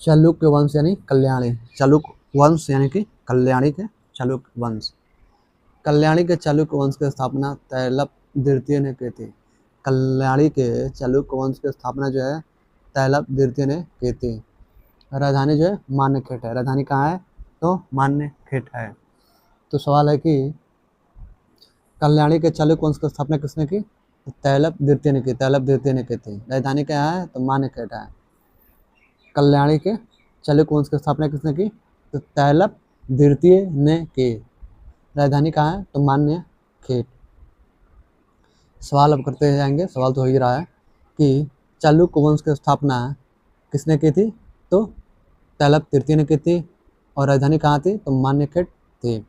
चालुक्य वंश यानी कल्याणी। चालुक्य वंश यानी कि कल्याणी के चालुक्य वंश। कल्याणी के चालुक्य वंश की स्थापना तैलप द्वितीय ने की थी। कल्याणी के चालुक्य वंश की स्थापना जो है तैलप द्वितीय ने की थी। राजधानी जो है मान्यखेट है। राजधानी कहाँ है? तो मान्यखेट है। तो सवाल है कि कल्याणी के चालुक्य वंश की स्थापना किसने की? तो तैलप द्वितीय ने की। तैलप द्वितीय ने की थी। राजधानी क्या है? तो मान्यखेट है। कल्याणी के चालुक्य वंश की स्थापना किसने की? तो तैलप द्वितीय ने की। राजधानी कहाँ है? तो मान्यखेट। सवाल अब करते जाएंगे। सवाल तो हो ही रहा है कि चालुक्य वंश की स्थापना किसने की थी? तो तैलप तृतीय ने की थी। और राजधानी कहाँ थी? तो मान्यखेट थी।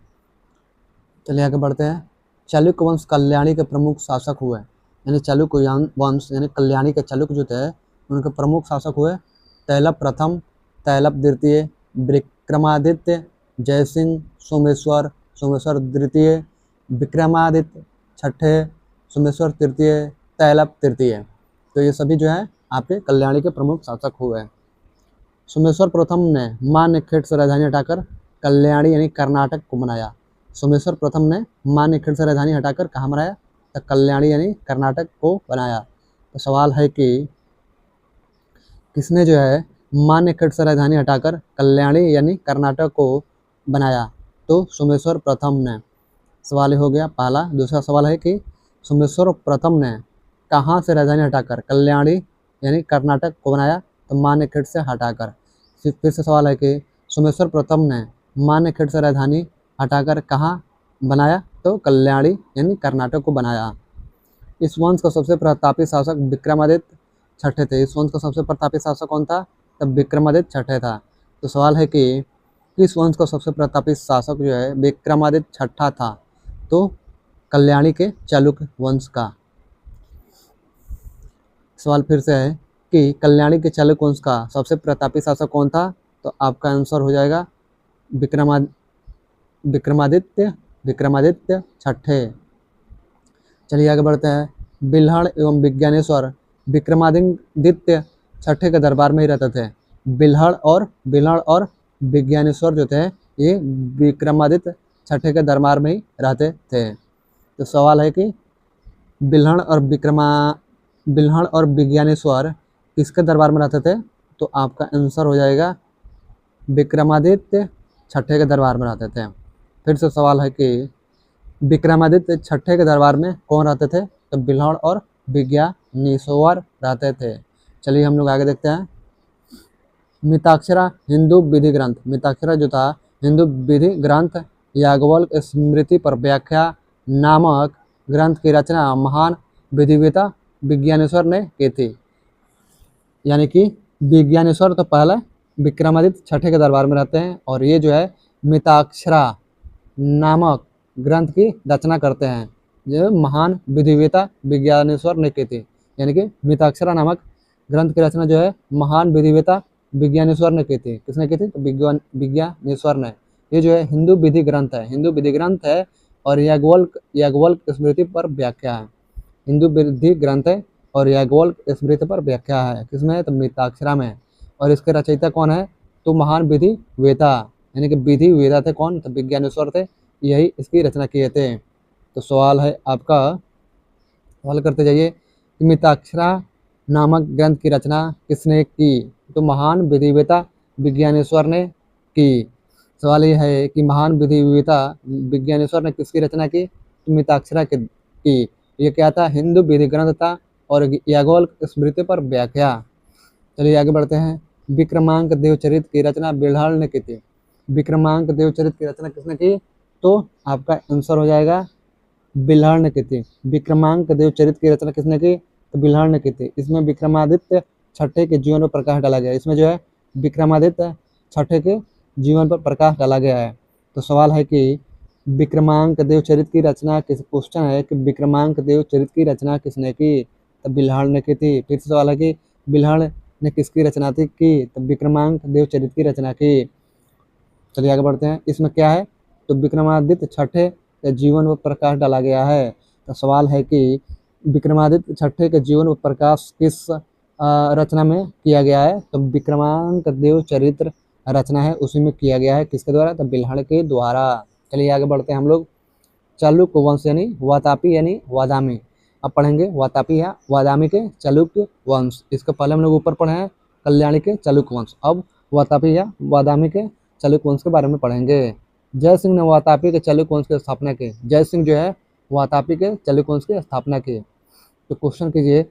चलिए आगे बढ़ते हैं। चालुक्य वंश कल्याणी के प्रमुख शासक हुए। यानी चालुक्य वंश यानी कल्याणी के चालुक्य जो थे उनके प्रमुख शासक हुए तैलप प्रथम, तैलप द्वितीय, विक्रमादित्य, जयसिंह, सोमेश्वर, सोमेश्वर द्वितीय, विक्रमादित्य छठे, सोमेश्वर तृतीय, तैलप तृतीय। तो ये सभी जो है आपके कल्याणी के प्रमुख शासक हुए। सोमेश्वर प्रथम ने मान्यखेट से राजधानी हटाकर कल्याणी यानी कर्नाटक को बनाया। सोमेश्वर प्रथम ने मान्यखेट से राजधानी हटाकर कहाँ बनाया? तो कल्याणी यानी कर्नाटक को बनाया। तो सवाल है कि किसने जो है मान्यखेट से राजधानी हटाकर कल्याणी यानी कर्नाटक को बनाया? तो सोमेश्वर प्रथम ने। सवाल हो गया पहला। दूसरा सवाल है कि सोमेश्वर प्रथम ने कहाँ से राजधानी हटाकर कल्याणी यानी कर्नाटक को बनाया? तो मान्यखेट से हटाकर। फिर से सवाल है कि सोमेश्वर प्रथम ने मान्यखेट से राजधानी हटाकर कहाँ बनाया? तो कल्याणी यानी कर्नाटक को बनाया। इस वंश का सबसे प्रतापी शासक विक्रमादित्य छठे थे। इस वंश का सबसे प्रतापी शासक कौन था? तब विक्रमादित्य छठे था। तो सवाल है कि किस वंश का सबसे प्रतापी शासक जो है विक्रमादित्य छठा था? तो कल्याणी के चालुक्य वंश का। सवाल फिर से है कि कल्याणी के चालुक्य वंश का सबसे प्रतापी शासक कौन था? तो आपका आंसर हो जाएगा विक्रमादित्य छठे। चलिए आगे बढ़ते हैं। बिल्हड़ एवं विज्ञानेश्वर विक्रमादित्य छठे के दरबार में ही रहते थे। बिल्हड़ और विज्ञानेश्वर जो थे ये विक्रमादित्य छठे के दरबार में ही रहते थे। तो सवाल है कि बिल्हड़ और विज्ञानेश्वर किसके दरबार में रहते थे? तो आपका आंसर हो जाएगा विक्रमादित्य छठे के दरबार में रहते थे। फिर से सवाल है कि विक्रमादित्य छठे के दरबार में कौन रहते थे? तो बिल्हड़ और विज्ञानेश्वर रहते थे। चलिए हम लोग आगे देखते हैं। मिताक्षरा हिंदू विधि ग्रंथ। मिताक्षरा जो था हिंदू विधि ग्रंथ याज्ञवल्क्य स्मृति पर व्याख्या नामक ग्रंथ की रचना महान विधिवेता विज्ञानेश्वर ने की थी। यानी कि विज्ञानेश्वर तो पहले विक्रमादित्य छठे के दरबार में रहते हैं और ये जो है मिताक्षरा नामक ग्रंथ की रचना करते हैं जो महान विधिवेता विज्ञानेश्वर ने की थी। यानी कि मिताक्षरा नामक ग्रंथ की रचना जो है महान विधिवेता विज्ञानेश्वर ने की थी। किसने की थी? तो विज्ञानेश्वर ने। ये जो है हिंदू विधि ग्रंथ है। हिंदू विधि ग्रंथ है और याज्ञवल्क्य स्मृति पर व्याख्या है। हिंदू विधि ग्रंथ है और याज्ञवल्क्य स्मृति पर व्याख्या है। किसमें है? तो मिताक्षरा में। और इसके रचयिता कौन है? तो महान विधि वेता यानी कि विधि वेता थे कौन? तो विज्ञानेश्वर थे। यही इसकी रचना किए थे। तो सवाल है आपका, सवाल करते जाइए कि मिताक्षरा नामक ग्रंथ की रचना किसने की? तो महान विधिवेता विज्ञानेश्वर ने की। सवाल ये है कि महान विधिवेता विज्ञानेश्वर ने किसकी रचना की? तो मिताक्षरा की। ये क्या था? हिंदू विधि ग्रंथ था और याज्ञवल्क्य स्मृति पर व्याख्या। चलिए आगे बढ़ते हैं। विक्रमांक देवचरित की रचना बिल्हड़ ने की थी। विक्रमांक देवचरित की रचना किसने की? तो आपका आंसर हो जाएगा बिल्हड़ ने की थी। विक्रमांक देवचरित की रचना किसने की? तो बिल्हड़ ने की थी। इसमें विक्रमादित्य छठे के जीवन पर प्रकाश डाला गया है। इसमें जो है विक्रमादित्य छठे के जीवन पर प्रकाश डाला गया है। तो सवाल है कि विक्रमांक देवचरित की रचना किस क्वेश्चन है कि विक्रमांक देवचरित की रचना किसने की? तो बिल्हड़ ने की थी। फिर से सवाल है कि बिल्हड़ ने किसकी रचना थी की? तो विक्रमांक देवचरित की रचना की। चलिए आगे बढ़ते हैं। इसमें क्या है? तो विक्रमादित्य छठे के जीवन पर प्रकाश डाला गया है। तो सवाल है कि विक्रमादित्य छठे के जीवन पर प्रकाश किस रचना में किया गया है, तो विक्रमांक देव चरित्र रचना है उसी में किया गया है, किसके द्वारा, तो बिल्हड़ के द्वारा। चलिए आगे बढ़ते हैं हम लोग। चालुक्य वंश यानी वातापी यानी वादामी। अब पढ़ेंगे वातापी या वादामी के चालुक्य वंश। इसके पहले हम लोग ऊपर पढ़े हैं कल्याणी के चालुक्य वंश, अब वातापी या वादामी के चालुक्य वंश के बारे में पढ़ेंगे। जय सिंह ने वातापी के चालुक्य वंश की स्थापना की। जय सिंह जो है वातापी के चालुक्य वंश की स्थापना की। तो क्वेश्चन कीजिए,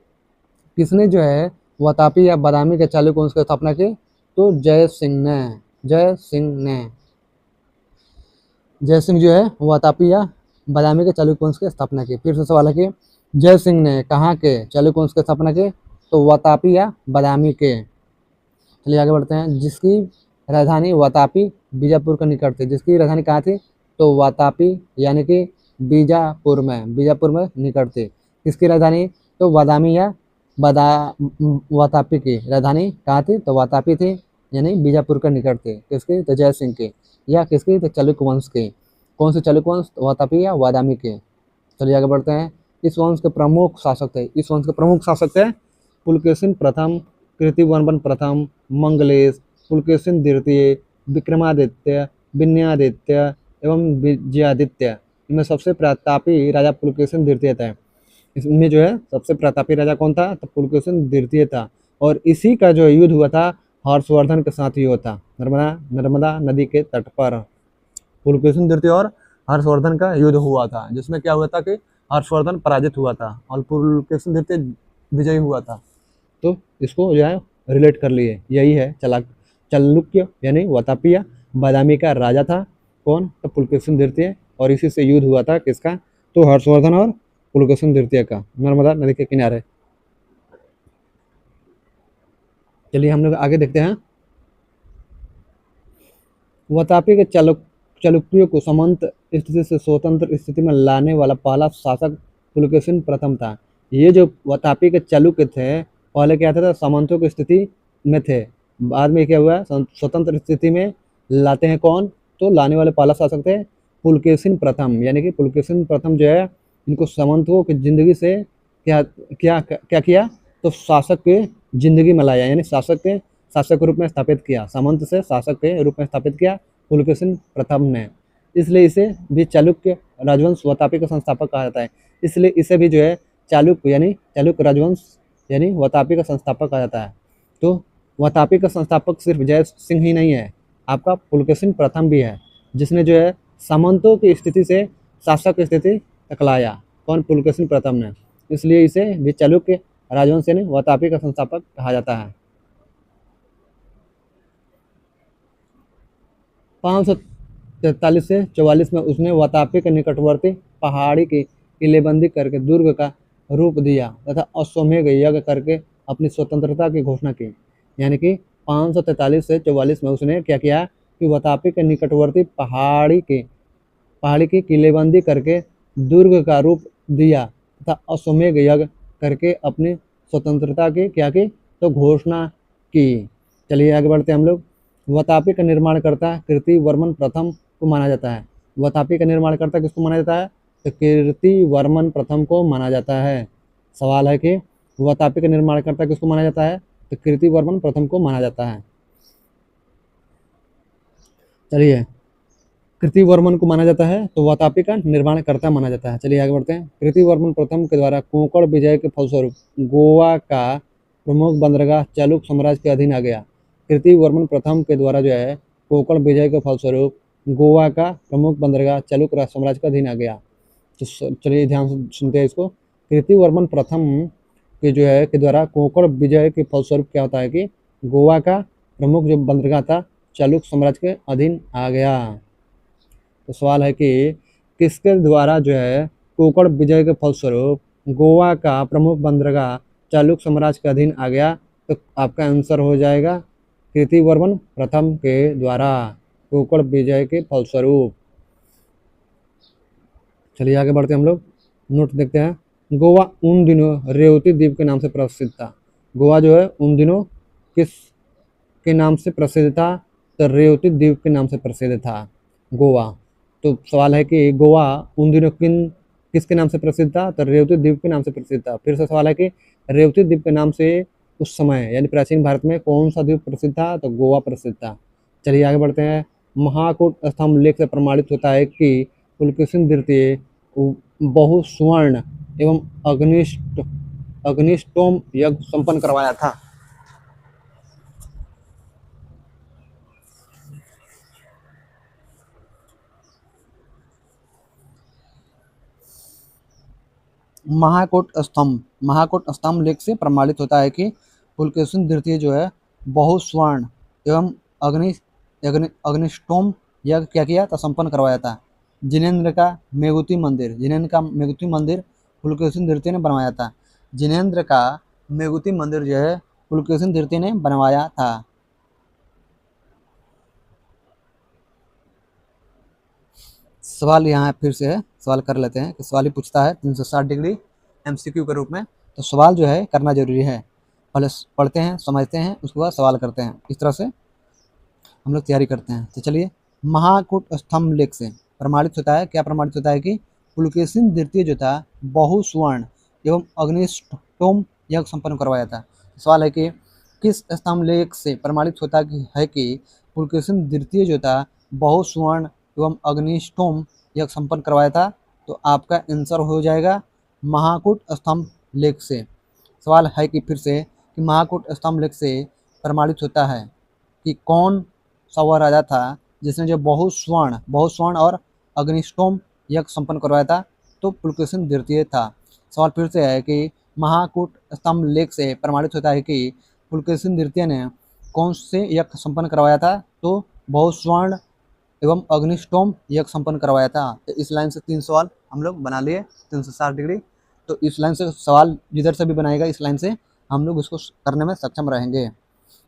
किसने जो है वातापी या बादामी के चालुक्य वंश की स्थापना की, तो जय सिंह ने। जय सिंह ने। जय सिंह जो है वातापी या बादामी के चालुक्य वंश की स्थापना की। फिर से सवाल है कि जय सिंह ने कहाँ के चालुक्य वंश की स्थापना की, तो वातापी या बादामी के। चलिए आगे बढ़ते हैं। जिसकी राजधानी वातापी बीजापुर के निकट थी। जिसकी राजधानी कहाँ थी, तो वातापी यानी कि बीजापुर में निकट थी। किसकी राजधानी, तो बादामी या वातापी की राजधानी कहाँ थी, तो वातापी थी यानी बीजापुर के निकट थी। किसकी, तो जय सिंह की। या किसकी, तो चालुक्य वंश की। कौन से चालुक्य वंश, वातापी या वादामी के। चलिए आगे बढ़ते हैं। इस वंश के प्रमुख शासक थे। इस वंश के प्रमुख शासक थे पुलकेशिन प्रथम, कीर्तिवर्मन प्रथम, मंगलेश, पुलकेशिन द्वितीय, विक्रमादित्य, विनयादित्य एवं विजयादित्य। इनमें सबसे प्रतापी राजा पुलकेशिन द्वितीय थे। इसमें जो है सबसे प्रतापी राजा कौन था, तो पुलकेशिन द्वितीय था। और इसी का जो युद्ध हुआ था हर्षवर्धन के साथ ही हुआ था, नर्मदा नदी के तट पर। पुलकेशिन द्वितीय और हर्षवर्धन का युद्ध हुआ था, जिसमें क्या हुआ था कि हर्षवर्धन पराजित हुआ था और पुलकेशिन द्वितीय विजयी हुआ था। तो इसको जो है रिलेट कर लिए, यही है चालुक्य यानी वातापी या बादामी का राजा था कौन, तो पुलकेशिन द्वितीय। और इसी से युद्ध हुआ था किसका, तो हर्षवर्धन और पुलकेशिन द्वितीय का, नर्मदा नदी के किनारे। चलिए हम लोग आगे देखते हैं। वातापी के चालुक्यों को सामंत स्थिति से स्वतंत्र स्थिति में लाने वाला पहला शासक पुलकेशिन प्रथम था। ये जो वातापी के चालुक्य थे पहले क्या था, सामंतों की स्थिति में थे। बाद में क्या हुआ, स्वतंत्र स्थिति में लाते हैं कौन, तो लाने वाले पहला शासक थे पुलकेशिन प्रथम। यानी कि पुलकेशिन प्रथम जो है इनको सामंतों की जिंदगी से क्या क्या क्या किया, तो शासक के जिंदगी में लाया, यानी शासक के रूप में स्थापित किया। सामंत से शासक के रूप में स्थापित किया पुलकेशिन प्रथम ने। इसलिए इसे भी चालुक्य राजवंश वातापी का संस्थापक कहा जाता है। इसलिए इसे भी जो है चालुक्य यानी चालुक्य राजवंश यानी वातापी का संस्थापक कहा जाता है। तो वातापी का संस्थापक सिर्फ जय सिंह ही नहीं है, आपका पुलकेशिन प्रथम भी है, जिसने जो है सामंतों की स्थिति से शासक की स्थिति तक लाया, कौन, पुलकेशिन प्रथम ने। इसलिए इसे भी चालुक्य राजवंश यानी वातापी का संस्थापक कहा जाता है। 543 से 44 में उसने वातापी के निकटवर्ती पहाड़ी की किलेबंदी करके दुर्ग का रूप दिया तथा अश्वमेध यज्ञ करके अपनी स्वतंत्रता की घोषणा की। यानी कि 543 से 44 में उसने क्या किया कि वातापी के निकटवर्ती पहाड़ी की किलेबंदी करके दुर्ग का रूप दिया तथा अश्वमेध यज्ञ करके अपनी स्वतंत्रता की क्या की, तो घोषणा की। चलिए आगे बढ़ते हैं हम लोग। वातापी का निर्माणकर्ता कीर्तिवर्मन प्रथम को माना जाता है। वातापी का निर्माणकर्ता किसको माना जाता है, तो कीर्तिवर्मन प्रथम को माना जाता है। सवाल है कि वातापी का निर्माणकर्ता किसको माना जाता है, तो कीर्तिवर्मन प्रथम को माना जाता है। चलिए, कीर्तिवर्मन को माना जाता है तो वातापी का निर्माणकर्ता माना जाता है। चलिए आगे बढ़ते हैं। कीर्तिवर्मन प्रथम के द्वारा कोंकण विजय के फलस्वरूप गोवा का प्रमुख बंदरगाह चालुक्य साम्राज्य के अधीन आ गया। कीर्तिवर्मन प्रथम के द्वारा जो है कोंकण विजय के फलस्वरूप गोवा का प्रमुख बंदरगाह चालुक्य साम्राज्य के अधीन आ गया। तो चलिए ध्यान से सुनते हैं इसको। कीर्तिवर्मन प्रथम के जो है के द्वारा कोंकण विजय के फलस्वरूप क्या होता है कि गोवा का प्रमुख जो बंदरगाह था चालुक्य साम्राज्य के अधीन आ गया। तो सवाल है कि किसके द्वारा जो है कोंकण विजय के फलस्वरूप गोवा का प्रमुख बंदरगाह चालुक्य साम्राज्य के अधीन आ गया, तो आपका आंसर हो जाएगा कीर्तिवर्मन प्रथम के द्वारा कोंकण विजय के फलस्वरूप। चलिए आगे बढ़ते हैं हम लोग, नोट देखते हैं। गोवा उन दिनों रेवती द्वीप के नाम से प्रसिद्ध था। गोवा जो है उन दिनों किस के नाम से प्रसिद्ध था, तो रेवती द्वीप के नाम से प्रसिद्ध था गोवा। तो सवाल है कि गोवा उन दिनों किसके नाम से प्रसिद्ध था, तो रेवती द्वीप के नाम से प्रसिद्ध था। फिर से सवाल है कि रेवती द्वीप के नाम से उस समय यानी प्राचीन भारत में कौन सा द्वीप प्रसिद्ध था? तो गोवा प्रसिद्ध था। चलिए आगे बढ़ते हैं। महाकूट स्तंभ लेख से प्रमाणित होता है कि पुलकेशिन द्वितीय बहुसुवर्ण एवं अग्निष्टोम यज्ञ संपन्न करवाया था। महाकूट स्तंभ लेख से प्रमाणित होता है कि पुलकेशिन द्वितीय जो है बहुसुवर्ण एवं अग्निष्टोम यज्ञ क्या किया था? संपन्न करवाया था। जिनेन्द्र का मेघुती मंदिर पुलकेशिन द्वितीय ने बनवाया था। जिनेन्द्र का मेघुती मंदिर जो है पुलकेशिन द्वितीय ने बनवाया था। सवाल यहाँ फिर से है, सवाल कर लेते हैं कि सवाल ही पूछता है 360 डिग्री एमसीक्यू के रूप में, तो सवाल जो है करना जरूरी है। पहले पढ़ते हैं, समझते हैं, उसके बाद सवाल करते हैं। इस तरह से हम लोग तैयारी करते हैं। तो चलिए, महाकूट स्तंभ लेख से प्रमाणित होता है, क्या प्रमाणित होता है कि पुलकेशिन द्वितीय जो था बहुसुवर्ण एवं अग्निष्टोम यज्ञ संपन्न करवाया था। सवाल है कि किस स्तंभ लेख से प्रमाणित होता है कि पुलकेशिन द्वितीय जो था बहुसुवर्ण एवं अग्निष्टोम यज्ञ संपन्न करवाया था? तो आपका आंसर हो जाएगा महाकूट स्तंभ लेख से। सवाल है कि फिर से कि महाकूट स्तंभ लेख से प्रमाणित होता है कि कौन सा वह राजा था जिसने जो बहुसुवर्ण और अग्निष्टोम यज्ञ संपन्न करवाया था? तो पुलकेशिन द्वितीय था। सवाल फिर से है कि महाकूट स्तंभ लेख से प्रमाणित होता है कि पुलकेशिन द्वितीय ने कौन से यज्ञ संपन्न करवाया था? तो बहुसुवर्ण एवं अग्निष्टोम यज्ञ संपन्न करवाया था। तो इस लाइन से 3 सवाल हम लोग बना लिए 360 डिग्री। तो इस लाइन से सवाल जिधर से भी बनाएगा इस लाइन से हम लोग उसको करने में सक्षम रहेंगे।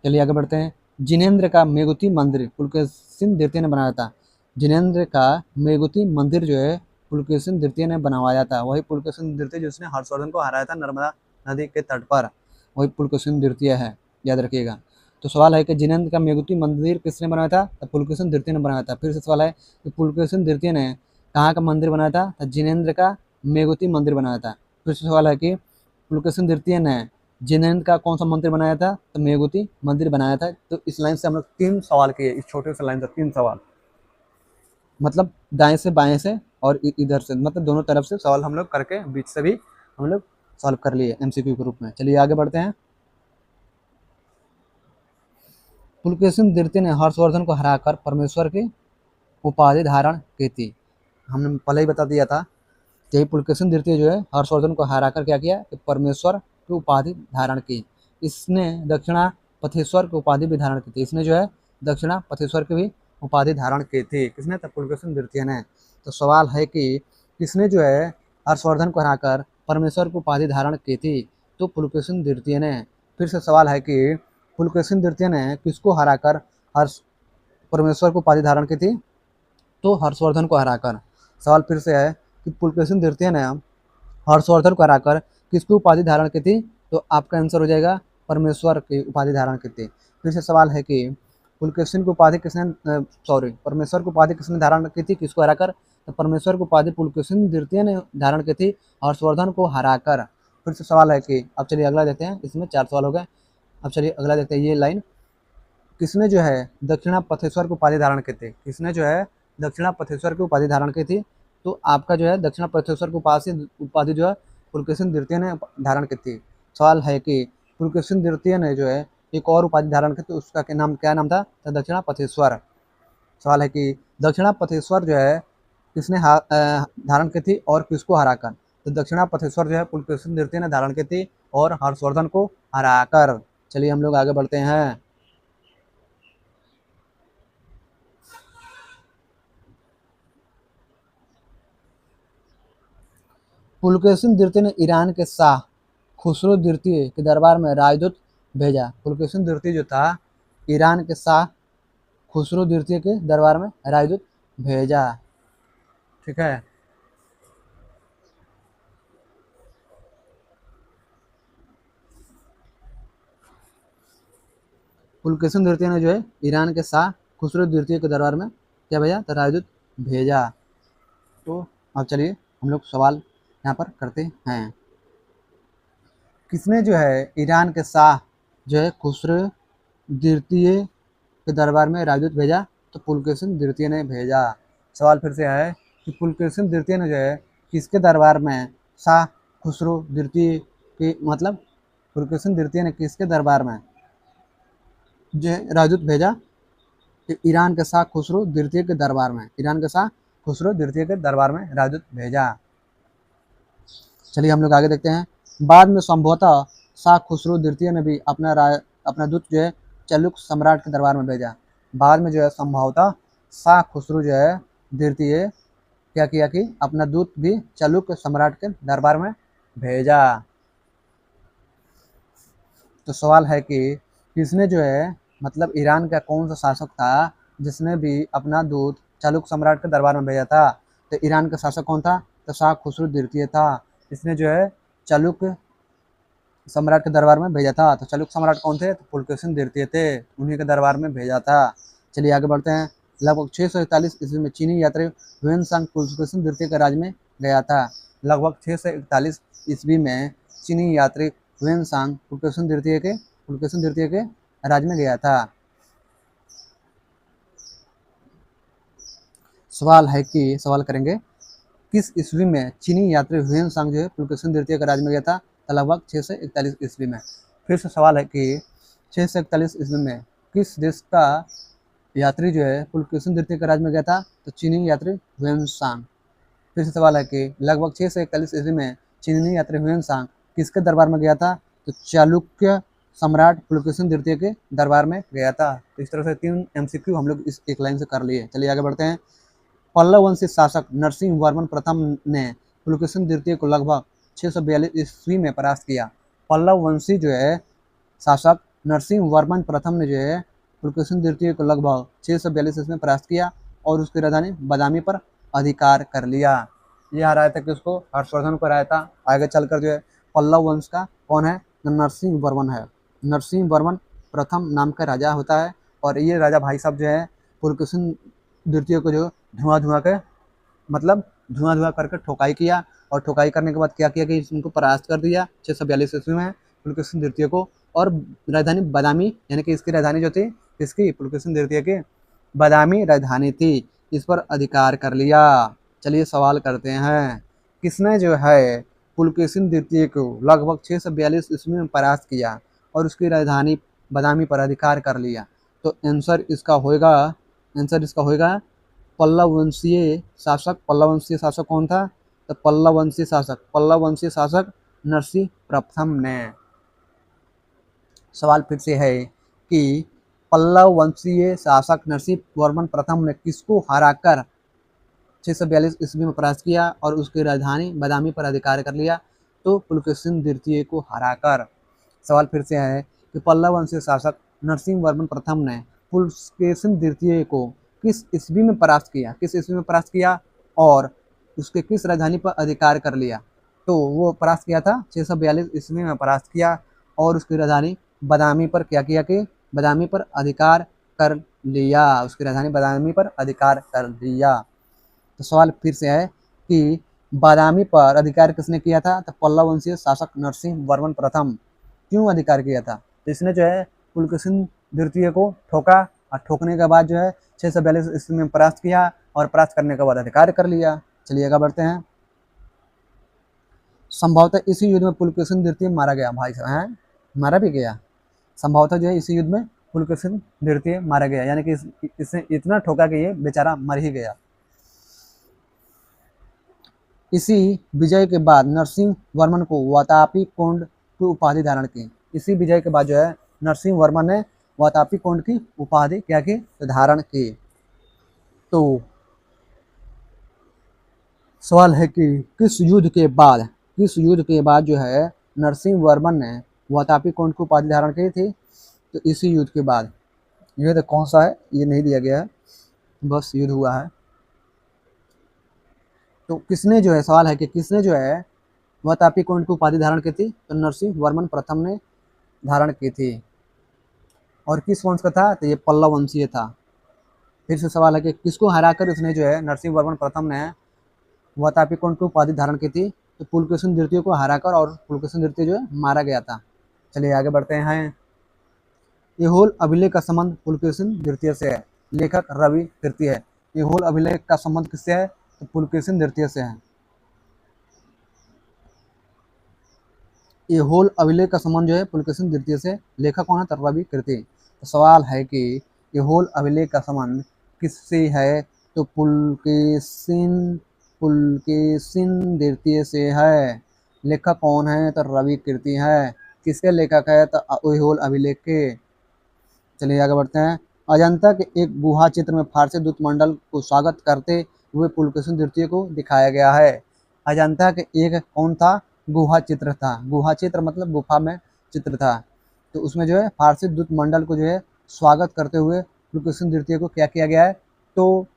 चलिए आगे बढ़ते हैं। जिनेन्द्र का मेघुती मंदिर पुलकेशिन द्वितीय ने बनाया था। जिनेन्द्र का मेघुती मंदिर जो है पुलकेशिन द्वितीय ने बनवाया था। वही पुलकेशिन द्वितीय जिसने हर्षवर्धन को हराया था नर्मदा नदी के तट पर, वही पुलकेशिन द्वितीय है, याद रखिएगा। तो सवाल है कि जिनेन्द्र का मेघुती मंदिर किसने बनाया था? तो पुलकेशिन द्वितीय ने बनाया था। फिर से सवाल है कि पुलकेशिन द्वितीय ने कहाँ का मंदिर बनाया था? तो जिनेन्द्र का मेघुती मंदिर बनाया था। फिर से सवाल है कि पुलकेशिन द्वितीय ने जिनेन्द्र का कौन सा मंदिर बनाया था? तो मेघुती मंदिर बनाया था। तो इस लाइन से हम लोग 3 सवाल किए, इस छोटे से लाइन से 3 सवाल, मतलब दाएं से बाएं से और इधर से, मतलब दोनों तरफ से सवाल हम लोग करके बीच से भी हम लोग सॉल्व कर लिए एमसीक्यू के रूप में। चलिए आगे बढ़ते हैं। पुलकेशिन द्वितीय ने हर्षवर्धन को हराकर परमेश्वर की उपाधि धारण की थी। हमने पहले ही बता दिया था कि पुलकेशिन द्वितीय जो है हर्षवर्धन को हराकर क्या किया कि परमेश्वर की उपाधि धारण की। इसने दक्षिणा पथेश्वर की उपाधि भी धारण की थी। इसने जो है दक्षिणा पथेश्वर की भी उपाधि धारण की थी। किसने? तो पुलकेशिन द्वितीय ने। तो सवाल है कि किसने जो है हर्षवर्धन को हराकर परमेश्वर की उपाधि धारण की थी? तो पुलकेशिन द्वितीय ने। फिर से सवाल है कि पुलकेशिन द्वितीय ने किसको हराकर हर्ष परमेश्वर को उपाधि धारण की थी? तो हर्षवर्धन को हराकर। सवाल फिर से है कि पुलकेशिन द्वितीय ने हर्षवर्धन को हराकर किसकी उपाधि धारण की थी? तो आपका आंसर हो जाएगा परमेश्वर की उपाधि धारण की थी। फिर से सवाल है कि पुलकेशिन की उपाधि परमेश्वर की उपाधि किसने धारण की थी? किसको हराकर? तो परमेश्वर की उपाधि पुलकेशिन द्वितीय ने धारण की थी हर्षवर्धन को हराकर। फिर से सवाल है कि अब चलिए अगला देखते हैं। इसमें 4 सवाल हो गए। अब चलिए अगला देखते हैं। ये लाइन, किसने जो है दक्षिणा पथेश्वर की उपाधि धारण की थी? किसने जो है दक्षिणा पथेश्वर की उपाधि धारण की थी? तो आपका जो है दक्षिणा पथेश्वर की उपाधि जो है पुलकेशिन द्वितीय ने धारण की थी। सवाल है कि पुलकेशिन द्वितीय ने जो है एक और उपाधि धारण की थी, उसका क्या नाम था? तो दक्षिणा पथेश्वर। सवाल है कि दक्षिणा पथेश्वर जो है किसने धारण की थी और किसको हराकर? तो दक्षिणा पथेश्वर जो है पुलकेशिन द्वितीय ने धारण की थी और हर्षवर्धन को हराकर। चलिए हम लोग आगे बढ़ते हैं। पुलकेशिन द्वितीय ने ईरान के शाह खुसरो द्वितीय के दरबार में राजदूत भेजा। पुलकेशिन द्वितीय जो था ईरान के शाह खुसरो द्वितीय के दरबार में राजदूत भेजा। ठीक है। पुलकेशिन द्वितीय ने जो है ईरान के शाह खुसरो द्वितीय के दरबार में क्या भेजा? तो राजदूत भेजा। तो अब चलिए हम लोग सवाल यहाँ पर करते हैं। किसने जो है ईरान के शाह जो है खुसरो द्वितीय के दरबार में राजदूत भेजा, तो पुलकेशिन द्वितीय ने भेजा। सवाल फिर से है कि पुलकेशिन द्वितीय ने जो है किसके दरबार में शाह खुसरो द्वितीय की, मतलब पुलकेशिन द्वितीय ने किसके दरबार में जो है राजदूत भेजा, कि ईरान के शाह खुसरो द्वितीय के दरबार में, ईरान के शाह खुसरो द्वितीय के दरबार में राजदूत भेजा। चलिए हम लोग आगे देखते हैं। बाद में संभवतः शाह खुसरो द्वितीय ने भी अपना दूत जो है चालुक्य सम्राट के दरबार में भेजा। बाद में जो है संभवतः शाह खुसरो जो है द्वितीय क्या किया कि अपना दूत भी चालुक्य सम्राट के दरबार में भेजा। तो सवाल है कि किसने जो है, मतलब ईरान का कौन सा शासक था जिसने भी अपना दूत चालुक्य सम्राट के दरबार में भेजा था? तो ईरान का शासक कौन था? तो शाह खुसरो द्वितीय था। इसने जो है चालुक्य सम्राट के दरबार में भेजा था। तो चालुक्य सम्राट कौन थे? तो पुलकेशिन द्वितीय थे, उन्हीं के दरबार में भेजा था। चलिए आगे बढ़ते हैं। लगभग 641 ईस्वी में चीनी यात्री ह्वेनसांग पुलकेशिन द्वितीय के राज में गया था। लगभग 641 ईस्वी में चीनी यात्री ह्वेनसांग पुलकेशिन द्वितीय के राज में गया था। सवाल करेंगे किस ईस्वी में चीनी यात्री ह्वेनसांग जो है पुलकेशिन द्वितीय के राज में गया था? तो लगभग 641 ईस्वी में। फिर से सवाल है कि 641 ईस्वी में किस देश का यात्री जो है पुलकेशिन द्वितीय के राज में गया था? तो चीनी यात्री ह्वेनसांग। फिर से सवाल है कि लगभग 641 ईस्वी में चीनी यात्री ह्वेनसांग किसके दरबार में गया था? तो चालुक्य सम्राट पुलकेशिन द्वितीय के दरबार में गया था। तो इस तरह से 3 MCQ हम लोग इस एक लाइन से कर लिए। चलिए आगे बढ़ते हैं। पल्लव वंशी शासक नरसिंह वर्मन प्रथम ने पुलकेशिन द्वितीय को लगभग 642 ईस्वी में परास्त किया। पल्लव वंशी जो है शासक नरसिंह वर्मन प्रथम ने जो है पुलकेशिन द्वितीय को लगभग 642 ईस्वी में परास्त किया और उसकी राजधानी बादामी पर अधिकार कर लिया। यह हराया था कि उसको हर्षवर्धन को हराया था। आगे चलकर जो है पल्लव वंश का कौन है? नरसिंह वर्मन है। नरसिंह वर्मन प्रथम नाम का राजा होता है और ये राजा भाई साहब जो है पुलकेशिन द्वितीय को जो धुआं करके ठोकाई किया और ठोकाई करने के बाद क्या किया कि इनको परास्त कर दिया 642 ईस्वी में पुलकेशिन द्वितीय को। और राजधानी बादामी, यानी कि इसकी राजधानी जो थी इसकी पुलकेशिन द्वितीय की बादामी राजधानी थी, इस पर अधिकार कर लिया। चलिए सवाल करते हैं, किसने जो है पुलकेशिन द्वितीय को लगभग 642 ईस्वी में परास्त किया और उसकी राजधानी बादामी पर अधिकार कर लिया? तो आंसर इसका होगा पल्लव वंशीय शासक। पल्लव वंशीय शासक कौन था? तो पल्लव वंशीय शासक नरसिंह प्रथम ने। सवाल फिर से है कि पल्लव वंशीय शासक नरसिंह वर्मन प्रथम ने किसको हराकर 642 ईस्वी में परास्त किया और उसकी राजधानी बादामी पर अधिकार कर लिया? तो पुलकेशिन द्वितीय को हराकर। सवाल फिर से है कि पल्लव वंशीय शासक नरसिंह वर्मन प्रथम ने पुलकेशिन द्वितीय को किस ईस्वी में परास्त किया और उसके किस राजधानी पर अधिकार कर लिया? तो वो परास्त किया था 642 ईस्वी में परास्त किया और उसकी राजधानी बादामी पर क्या किया कि बादामी पर अधिकार कर लिया, उसकी राजधानी बादामी पर अधिकार कर लिया। तो सवाल फिर से है कि बादामी पर अधिकार किसने किया था? तो पल्लव वंशीय शासक नरसिंह वर्मन प्रथम। क्यों अधिकार किया था? तो इसने जो है पुलकेशिन द्वितीय को ठोका और ठोकने के बाद जो है 642 ईस्वी में परास्त किया और परास्त करने के बाद अधिकार कर लिया। चलिए आगे बढ़ते हैं। संभवतः इसी युद्ध में पुलकेशिन द्वितीय मारा गया। भाई साहब हैं, मारा भी गया। संभवतः जो है इसी युद्ध में पुलकेशिन द्वितीय मारा गया, यानी कि इसने इतना ठोका कि ये बेचारा मर ही गया। इसी विजय के बाद नरसिंह वर्मन को वातापी कोंड की उपाधि धारण की। इसी विजय के बाद जो है नरसिंह वर्मन ने वातापी कोंड की उपाधि क्या की? तो धारण की। तो सवाल है कि किस युद्ध के बाद जो है नरसिंह वर्मन ने वातापी कोंड की उपाधि धारण की थी? तो इसी युद्ध के बाद। युद्ध कौन सा है ये नहीं दिया गया है, बस युद्ध हुआ है। तो किसने जो है, सवाल है कि किसने जो है वातापी कोंड की उपाधि धारण की थी? तो नरसिंह वर्मन प्रथम ने धारण की थी। और किस वंश का था? तो ये पल्लव वंशीय था। फिर से सवाल है कि किसको हराकर उसने जो है नरसिंह वर्मन प्रथम ने वातापी कोंड की उपाधि धारण की थी? तो पुलकेशिन द्वितीय को हराकर, और पुलकेशिन द्वितीय जो है मारा गया था। चलिए आगे बढ़ते हैं। ऐहोल अभिलेख का संबंध पुलकेशिन द्वितीय से है। लेखक रवि कीर्ति है। ऐहोल अभिलेख का संबंध किससे है? तो पुलकेशिन द्वितीय से है। ऐहोल अभिलेख का संबंध जो है पुलकेशिन द्वितीय से। लेखक कौन है? तो रवि कीर्ति। तो सवाल है कि ऐहोल अभिलेख का संबंध किससे है? तो पुलकेशिन पुलकेशिन द्वितीय से है। लेखक कौन है? तो रवि कीर्ति है। किसके लेखक है? तो ऐहोल अभिलेख के। चलिए आगे बढ़ते हैं। अजंता के एक गुहा चित्र में फारसी दूत मंडल को स्वागत करते हुए पुलकेशिन द्वितीय को दिखाया गया है। अजंता के एक कौन था? गुहा चित्र था। गुहा चित्र मतलब गुफा में चित्र था। तो उसमें जो है फारसी दूत मंडल को जो है स्वागत करते हुए पुलकेशिन द्वितीय को क्या किया गया है? तो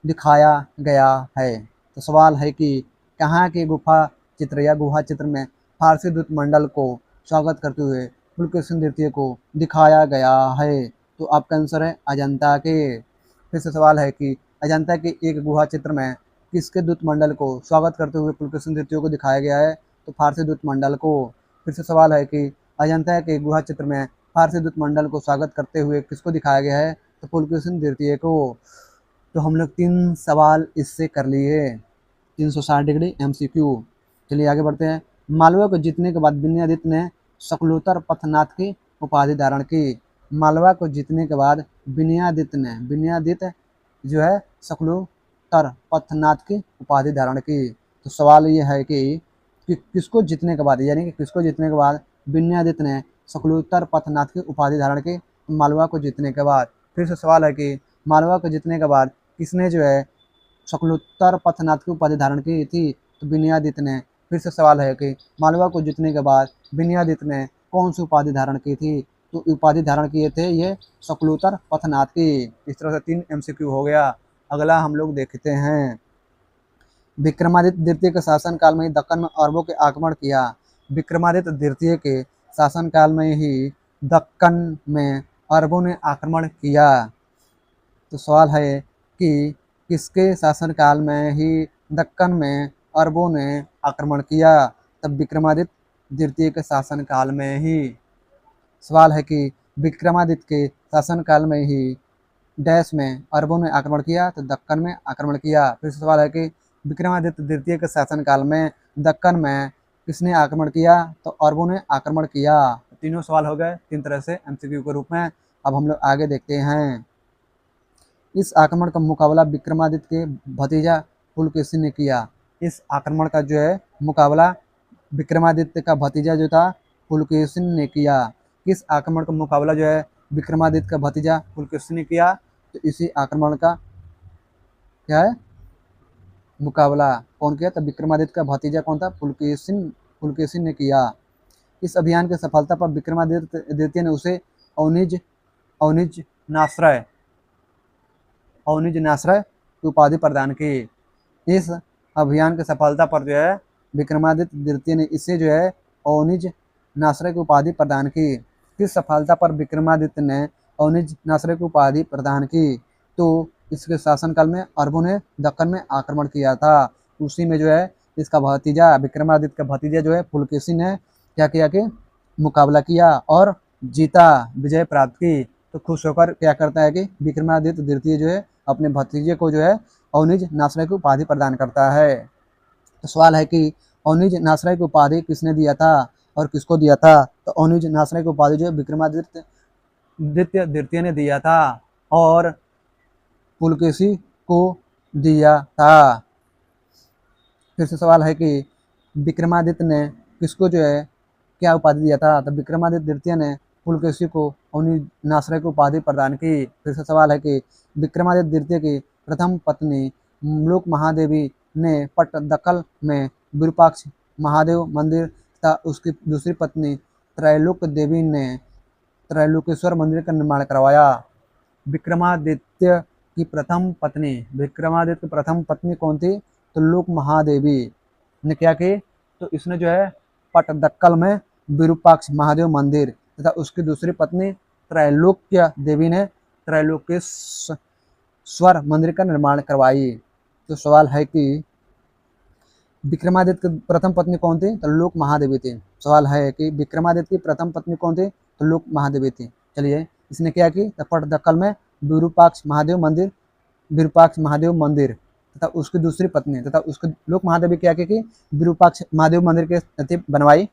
दिखाया गया है। तो सवाल है कि कहाँ के गुफा चित्र या गुहा चित्र में फारसी दूत मंडल को स्वागत करते हुए पुलकेशिन द्वितीय को दिखाया गया है? तो आपका आंसर है अजंता के। फिर से सवाल है कि अजंता के एक गुहा चित्र में किसके दूत मंडल को स्वागत करते हुए पुलकेशिन द्वितीय को दिखाया गया है? तो फारसी दूत मंडल को। फिर से सवाल है कि अजंता के गुहा चित्र में फारसी दूत मंडल को स्वागत करते हुए किसको दिखाया गया है? तो पुलकेशिन द्वितीय को। तो हम लोग 3 सवाल इससे कर लिए। 360 डिग्री MCQ। चलिए आगे बढ़ते हैं। मालवा को जीतने के बाद विनयादित्य ने शकलोत्तर पथनाथ की उपाधि धारण की। मालवा को जीतने के बाद विनयादित्य जो है शकलोत्तर पथनाथ की उपाधि धारण की। तो सवाल ये है कि किसको जीतने के बाद, यानी कि किसको जीतने के बाद विनयादित्य ने शकलोत्तर पथनाथ की उपाधि धारण की? मालवा को जीतने के बाद। फिर से सवाल है कि मालवा को जीतने के बाद किसने जो है शकलोत्तर पथनाथ की उपाधि धारण की थी? तो विनयादित्य ने। फिर से सवाल है कि मालवा को जीतने के बाद विनयादित्य ने कौन सी उपाधि धारण की थी? तो उपाधि धारण किए थे ये शकलोत्तर पथनाथ की। इस तरह से 3 MCQ हो गया। अगला हम लोग देखते हैं। विक्रमादित्य द्वितीय के शासनकाल में ही दक्कन में अरबों के आक्रमण किया। विक्रमादित्य द्वितीय के शासनकाल में ही दक्कन में अरबों ने आक्रमण किया। तो सवाल है कि किसके शासनकाल में ही दक्कन में अरबों ने आक्रमण किया? तब विक्रमादित्य द्वितीय के शासनकाल में ही। सवाल है कि विक्रमादित्य के शासनकाल में ही डैश में अरबों ने आक्रमण किया? तो दक्कन में आक्रमण किया। फिर सवाल है कि विक्रमादित्य द्वितीय के शासनकाल में दक्कन में किसने आक्रमण किया? तो अरबों ने आक्रमण किया। तीनों सवाल हो गए 3 तरह से MCQ के रूप में। अब हम लोग आगे देखते हैं। इस आक्रमण का मुकाबला विक्रमादित्य के भतीजा पुलकेशिन ने किया। इस आक्रमण का जो है मुकाबला विक्रमादित्य का भतीजा जो था पुलकेशिन ने किया। किस आक्रमण का मुकाबला जो है विक्रमादित्य का भतीजा पुलकेशिन ने किया? तो इसी आक्रमण का क्या है मुकाबला कौन किया? तो विक्रमादित्य का भतीजा कौन था? पुलकेशिन ने किया। इस अभियान की सफलता पर विक्रमादित्य द्वितीय ने उसे अवनिज नाश्रय की उपाधि प्रदान की। इस अभियान की सफलता पर जो है विक्रमादित्य द्वितीय ने इसे जो है अवनिज नाश्रय की उपाधि प्रदान की। किस सफलता पर विक्रमादित्य ने अवनिज नाश्रय की उपाधि प्रदान की? तो इसके शासनकाल में अरबों ने दक्कन में आक्रमण किया था। उसी में जो है इसका भतीजा विक्रमादित्य का भतीजा जो है पुलकेशिन ने क्या किया कि मुकाबला किया और जीता, विजय प्राप्त की। तो खुश होकर क्या करता है कि विक्रमादित्य द्वितीय जो है अपने भतीजे को जो है अवनिज नाश्रय की उपाधि प्रदान करता है। तो सवाल है कि अवनिज नाश्रय की उपाधि किसने दिया था और किसको दिया था? तो अवनिज नाश्रय की उपाधि जो है विक्रमादित्य द्वितीय ने दिया था और पुलकेशी को दिया था। फिर से सवाल है कि विक्रमादित्य ने किसको जो है क्या उपाधि दिया था? तो विक्रमादित्य द्वितीय ने पुलकेशी को अवनिज नाश्रय की उपाधि प्रदान की। फिर से सवाल है कि विक्रमादित्य द्वितीय की प्रथम पत्नी मुलुक महादेवी ने पट्टदकल में विरूपाक्ष महादेव मंदिर तथा उसकी दूसरी पत्नी त्रैलोक्य देवी ने त्रैलोकेश्वर मंदिर का निर्माण करवाया। विक्रमादित्य की प्रथम पत्नी कौन थी? तो लोक महादेवी ने क्या की? तो इसने जो है पट्टदकल में विरूपाक्ष महादेव मंदिर तथा उसकी दूसरी पत्नी त्रैलोक्य देवी ने त्रैलोकेश्वर मंदिर का निर्माण करवाई। तो सवाल है कि विक्रमादित्य की प्रथम पत्नी कौन थी? तो लोक महादेवी थी। सवाल है कि विक्रमादित्य की प्रथम पत्नी कौन थी? तो लोक महादेवी थी। चलिए इसने क्या की, पट्टदकल में विरूपाक्ष महादेव मंदिर तथा उसकी दूसरी पत्नी तथा उसके लोक महादेवी क्या की विरूपाक्ष महादेव मंदिर के बनवाई।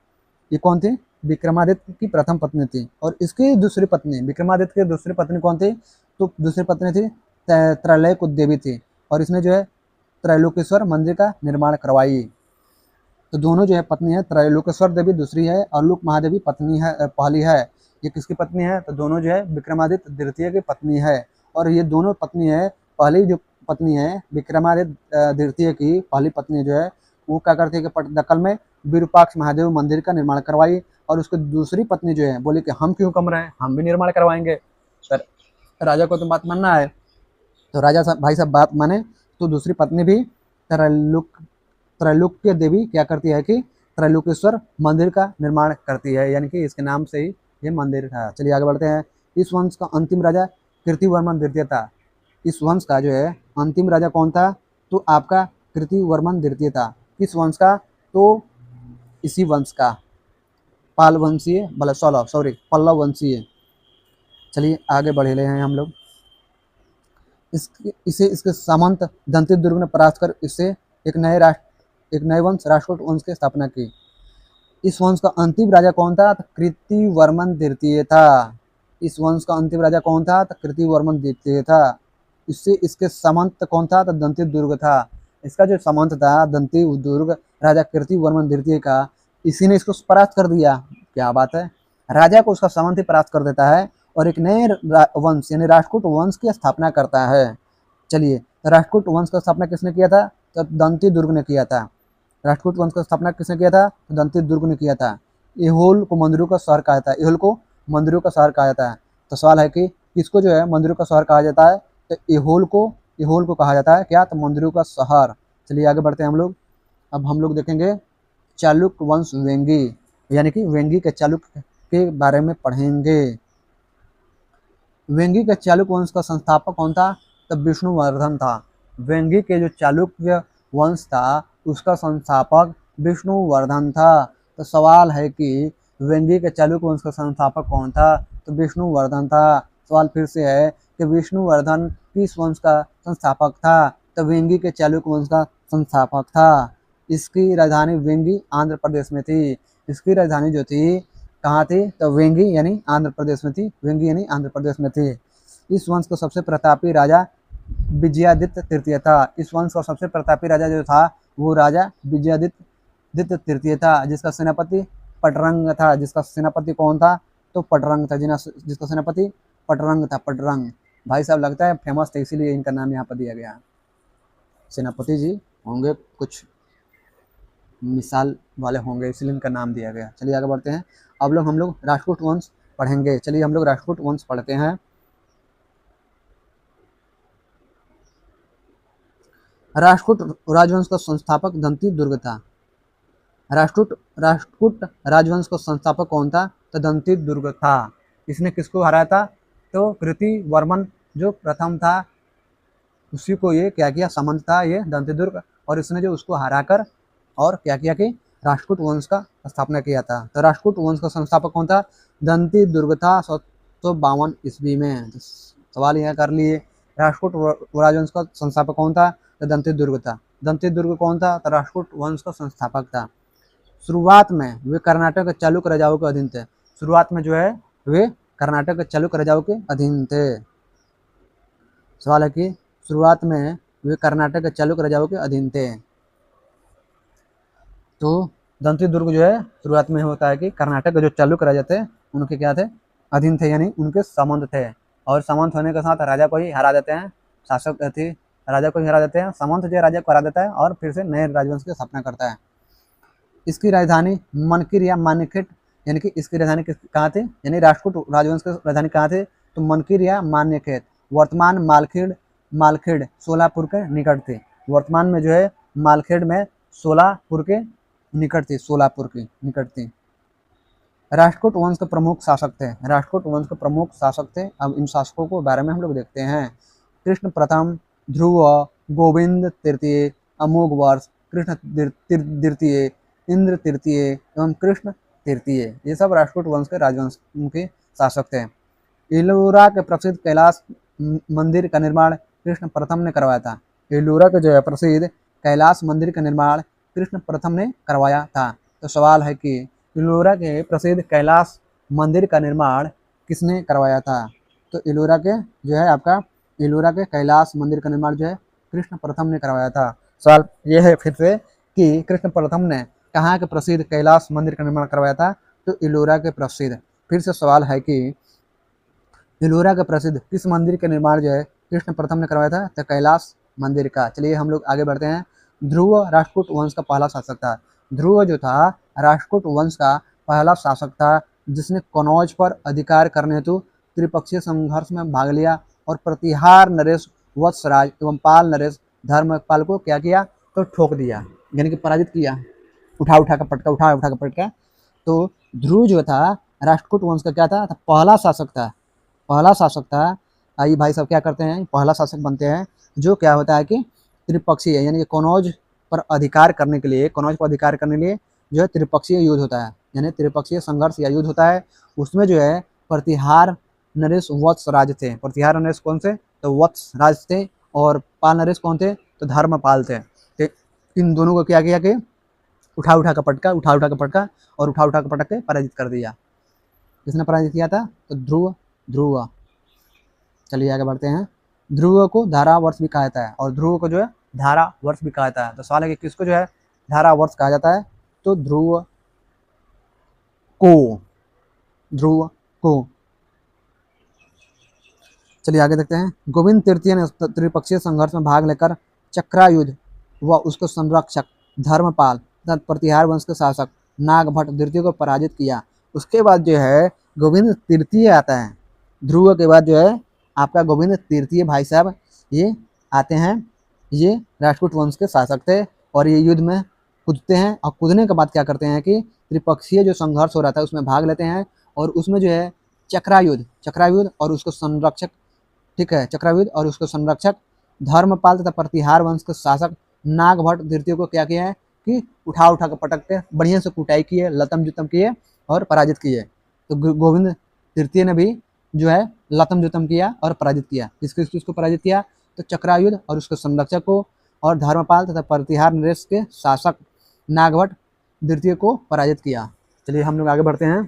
ये कौन थी, विक्रमादित्य की प्रथम पत्नी थी। और इसकी दूसरी पत्नी, विक्रमादित्य की दूसरी पत्नी कौन थी, तो दूसरी पत्नी थी त्रैलोक्य देवी थी। और इसने जो है त्रैलोकेश्वर मंदिर का निर्माण करवाई। तो दोनों जो है पत्नी है, त्रैलोकेश्वर देवी दूसरी है और लोक महादेवी पत्नी है, पहली है। ये किसकी पत्नी है, तो दोनों जो है विक्रमादित्य द्वितीय की पत्नी है। और ये दोनों पत्नी है, पहली जो पत्नी है विक्रमादित्य द्वितीय की पहली पत्नी जो है वो क्या करती है कि पट्टदकल में विरूपाक्ष महादेव मंदिर का निर्माण करवाई। और उसकी दूसरी पत्नी जो है बोली कि हम क्यों कम रहे, हम भी निर्माण करवाएंगे। सर राजा को तो बात मानना है, तो राजा साहब भाई साहब बात माने। तो दूसरी पत्नी भी त्रैलोक्य देवी क्या करती है कि त्रैलोकेश्वर मंदिर का निर्माण करती है, यानी कि इसके नाम से ही ये मंदिर था। चलिए आगे बढ़ते हैं। इस वंश का अंतिम राजा कीर्तिवर्मन द्वितीय था। इस वंश का जो है अंतिम राजा कौन था, तो आपका कीर्तिवर्मन द्वितीय था। किस वंश का, तो इसी वंश का, पाल वंशीय पल्लव वंशीय। चलिए आगे बढ़े ले हैं हम लोग। इसके सामंत दंती दुर्ग ने परास्त कर इससे एक नए वंश राष्ट्रकूट वंश की स्थापना की। इस वंश का अंतिम राजा कौन था, तो कीर्तिवर्मन द्वितीय था। इस वंश का अंतिम राजा कौन था, तो कीर्तिवर्मन द्वितीय था। इससे इसके सामंत कौन था, तो दंती दुर्ग था। इसका जो सामंत था दंती दुर्ग राजा कीर्तिवर्मन द्वितीय का, इसी ने इसको परास्त कर दिया। क्या बात है, राजा को उसका सामंत ही परास्त कर देता है और एक नए वंश यानी राष्ट्रकूट वंश की स्थापना करता है। चलिए राष्ट्रकूट वंश का स्थापना किसने किया था, तो दंती दुर्ग ने किया था। राष्ट्रकूट वंश का स्थापना किसने किया था, तो दंती दुर्ग ने किया था। ऐहोल को मंदिरों का शहर कहा जाता है, ऐहोल को मंदिरों का शहर कहा जाता है। तो सवाल है कि किसको जो है मंदिरों का शहर कहा जाता है, तो ऐहोल को कहा जाता है क्या, तो मंदिरों का शहर। चलिए आगे बढ़ते हैं हम लोग। अब हम लोग देखेंगे चालुक्य वंश वेंगी, यानी कि वेंगी के चालुक्य के बारे में पढ़ेंगे। वेंगी के चालुक्य वंश का संस्थापक कौन था, तो विष्णुवर्धन था। वेंगी के जो चालुक्य वंश था उसका संस्थापक विष्णुवर्धन था। तो सवाल है कि वेंगी के चालुक्य वंश का संस्थापक कौन था, तो विष्णुवर्धन था। सवाल फिर से है कि विष्णुवर्धन किस वंश का संस्थापक था, तो वेंगी के चालुक्य वंश का संस्थापक था। इसकी राजधानी वेंगी आंध्र प्रदेश में थी। इसकी राजधानी जो थी कहाँ थी, तो वेंगी यानी आंध्र प्रदेश में थी। वेंगी यानी आंध्र प्रदेश में थी। इस वंश का सबसे प्रतापी राजा विजयादित्य तृतीय था। इस वंश का सबसे प्रतापी राजा जो था वो राजा विजयादित्य तृतीय था, जिसका सेनापति पटरंग था। जिसका सेनापति कौन था, तो पटरंग था। जिसका सेनापति पटरंग था। पटरंग भाई साहब लगता है फेमस थे, इसीलिए इनका नाम यहाँ पर दिया गया। सेनापति जी होंगे, कुछ मिसाल वाले होंगे, इसलिए इनका नाम दिया गया। चलिए आगे बढ़ते हैं। अब लोग हम लोग राष्ट्रकूट वंश पढ़ेंगे। चलिए हम लोग राष्ट्रकूट वंश पढ़ते हैं। राष्ट्रकूट राजवंश का संस्थापक दंती दुर्ग था। राष्ट्रकूट राजवंश का संस्थापक कौन था, तो दंती दुर्ग था। इसने किसको हराया था, तो कीर्तिवर्मन जो प्रथम था उसी को ये क्या किया, सामंत था ये दंती दुर्ग, और इसने जो उसको हराकर और क्या किया कि राष्ट्रकूट वंश का स्थापना किया था। तो राष्ट्रकूट वंश का संस्थापक कौन था, दंती दुर्ग था 752 ईस्वी में। तो सवाल यह कर लिए राष्ट्रकूट राजवंश का संस्थापक कौन था, तो दंती दुर्ग था। दंती दुर्ग कौन था, तो राष्ट्रकूट वंश का संस्थापक था। शुरुआत में वे कर्नाटक के चालुक्य राजाओं के अधीन थे। शुरुआत में जो है वे कर्नाटक के चालुक्य राजाओं के अधीन थे। सवाल है कि शुरुआत में वे कर्नाटक के चालुक्य राजाओं के अधीन थे। तो दंती दुर्ग जो है शुरुआत में होता है कि कर्नाटक के जो चालुक्य राजा थे उनके क्या थे, अधीन थे, यानी उनके सामंत थे। और सामंत होने के साथ राजा को ही हरा देते हैं, शासक थे राजा को ही हरा देते हैं। सामंत जो राजा को हरा देता है और फिर से नए राजवंश की स्थापना करता है। इसकी राजधानी मनकिर या मान्यखेट, यानी कि इसकी राजधानी कहाँ थी, यानी राष्ट्रकूट राजवंश की राजधानी कहाँ थी, तो मनकिर या मान्यखेत वर्तमान मालखेड़ सोलापुर के निकट थी। वर्तमान में जो है मालखेड़ में सोलापुर के निकट थी, सोलापुर के निकट थी। राष्ट्रकूट वंश के प्रमुख शासक थे। राष्ट्रकूट वंश के प्रमुख शासक थे। अब इन शासकों के बारे में हम लोग देखते हैं। कृष्ण प्रथम, ध्रुव, गोविंद तृतीय, अमोघ वर्ष, कृष्ण द्वितीय, इंद्र तृतीय एवं कृष्ण तृतीय, ये सब राष्ट्रकूट वंश के राजवंश के शासक थे। एलोरा के प्रसिद्ध कैलाश मंदिर का निर्माण कृष्ण प्रथम ने करवाया था। एलोरा के जो है प्रसिद्ध कैलाश मंदिर का निर्माण कृष्ण प्रथम ने करवाया था। तो सवाल है कि एलोरा के प्रसिद्ध कैलाश मंदिर का निर्माण किसने करवाया था? तो एलोरा के जो है आपका एलोरा के कैलाश मंदिर का निर्माण जो है कृष्ण प्रथम ने करवाया था। सवाल ये है फिर से कि कृष्ण प्रथम ने कहाँ के प्रसिद्ध कैलाश मंदिर का निर्माण करवाया था? तो एलोरा के प्रसिद्ध। फिर से सवाल है कि एलोरा के प्रसिद्ध किस मंदिर का निर्माण जो है कृष्ण प्रथम ने करवाया था? तो कैलाश मंदिर का। चलिए हम लोग आगे बढ़ते हैं। ध्रुव राष्ट्रकूट वंश का पहला शासक था। ध्रुव जो था राष्ट्रकूट वंश का पहला शासक था, जिसने कनौज पर अधिकार करने हेतु त्रिपक्षीय संघर्ष में भाग लिया और प्रतिहार नरेश वत्सराज एवं पाल नरेश धर्मपाल को क्या किया? तो ठोक दिया, यानी कि पराजित किया। उठा उठा का पटका। तो ध्रुव जो था राष्ट्रकूट वंश का क्या था? पहला शासक था। पहला शासक था। आइए भाई साहब क्या करते हैं, पहला शासक बनते हैं, जो क्या होता है कि त्रिपक्षीय यानी कि कनौज पर अधिकार करने के लिए जो है त्रिपक्षीय युद्ध होता है, यानी त्रिपक्षीय संघर्ष या युद्ध होता है। उसमें जो है प्रतिहार नरेश वत्सराज थे। प्रतिहार नरेश कौन से? तो वत्सराज थे। और पाल नरेश कौन थे? तो धर्मपाल थे। तो इन दोनों को क्या किया कि उठा उठा का पटका और उठा उठा का पटक के पराजित कर दिया। किसने पराजित किया था? तो ध्रुव। चलिए आगे बढ़ते हैं। ध्रुव को धारा वर्ष भी कहा जाता है, और ध्रुव को जो है धारा वर्ष भी कहा जाता है। तो सवाल है कि किसको जो है धारा वर्ष कहा जाता है? तो ध्रुव को। चलिए आगे देखते हैं। गोविंद तृतीय ने त्रिपक्षीय संघर्ष में भाग लेकर चक्रायुध व उसके संरक्षक धर्मपाल तथा प्रतिहार वंश के शासक नागभट्ट द्वितीय को पराजित किया। उसके बाद जो है गोविंद तृतीय आता है। ध्रुव के बाद जो है आपका गोविंद तृतीय भाई साहब ये आते हैं। ये राष्ट्रकूट वंश के शासक थे और ये युद्ध में कूदते हैं, और कूदने के बाद क्या करते हैं कि त्रिपक्षीय जो संघर्ष हो रहा था उसमें भाग लेते हैं, और उसमें जो है चक्रायुध और उसको संरक्षक, ठीक है, चक्रयुद्ध और उसके संरक्षक धर्मपाल तथा प्रतिहार वंश के शासक नागभट्ट द्वितीय को क्या किया है कि उठा कर पटक के बढ़िया से कुटाई किए, लतम जुतम किए और पराजित किए। तो गोविंद तृतीय ने भी जो है लतम जुतम किया और पराजित किया। किसको पराजित किया? तो चक्रायुद्ध और उसके संरक्षक को, और धर्मपाल तथा प्रतिहार नरेश के शासक नागभट्ट द्वितीय को पराजित किया। चलिए हम लोग आगे बढ़ते हैं।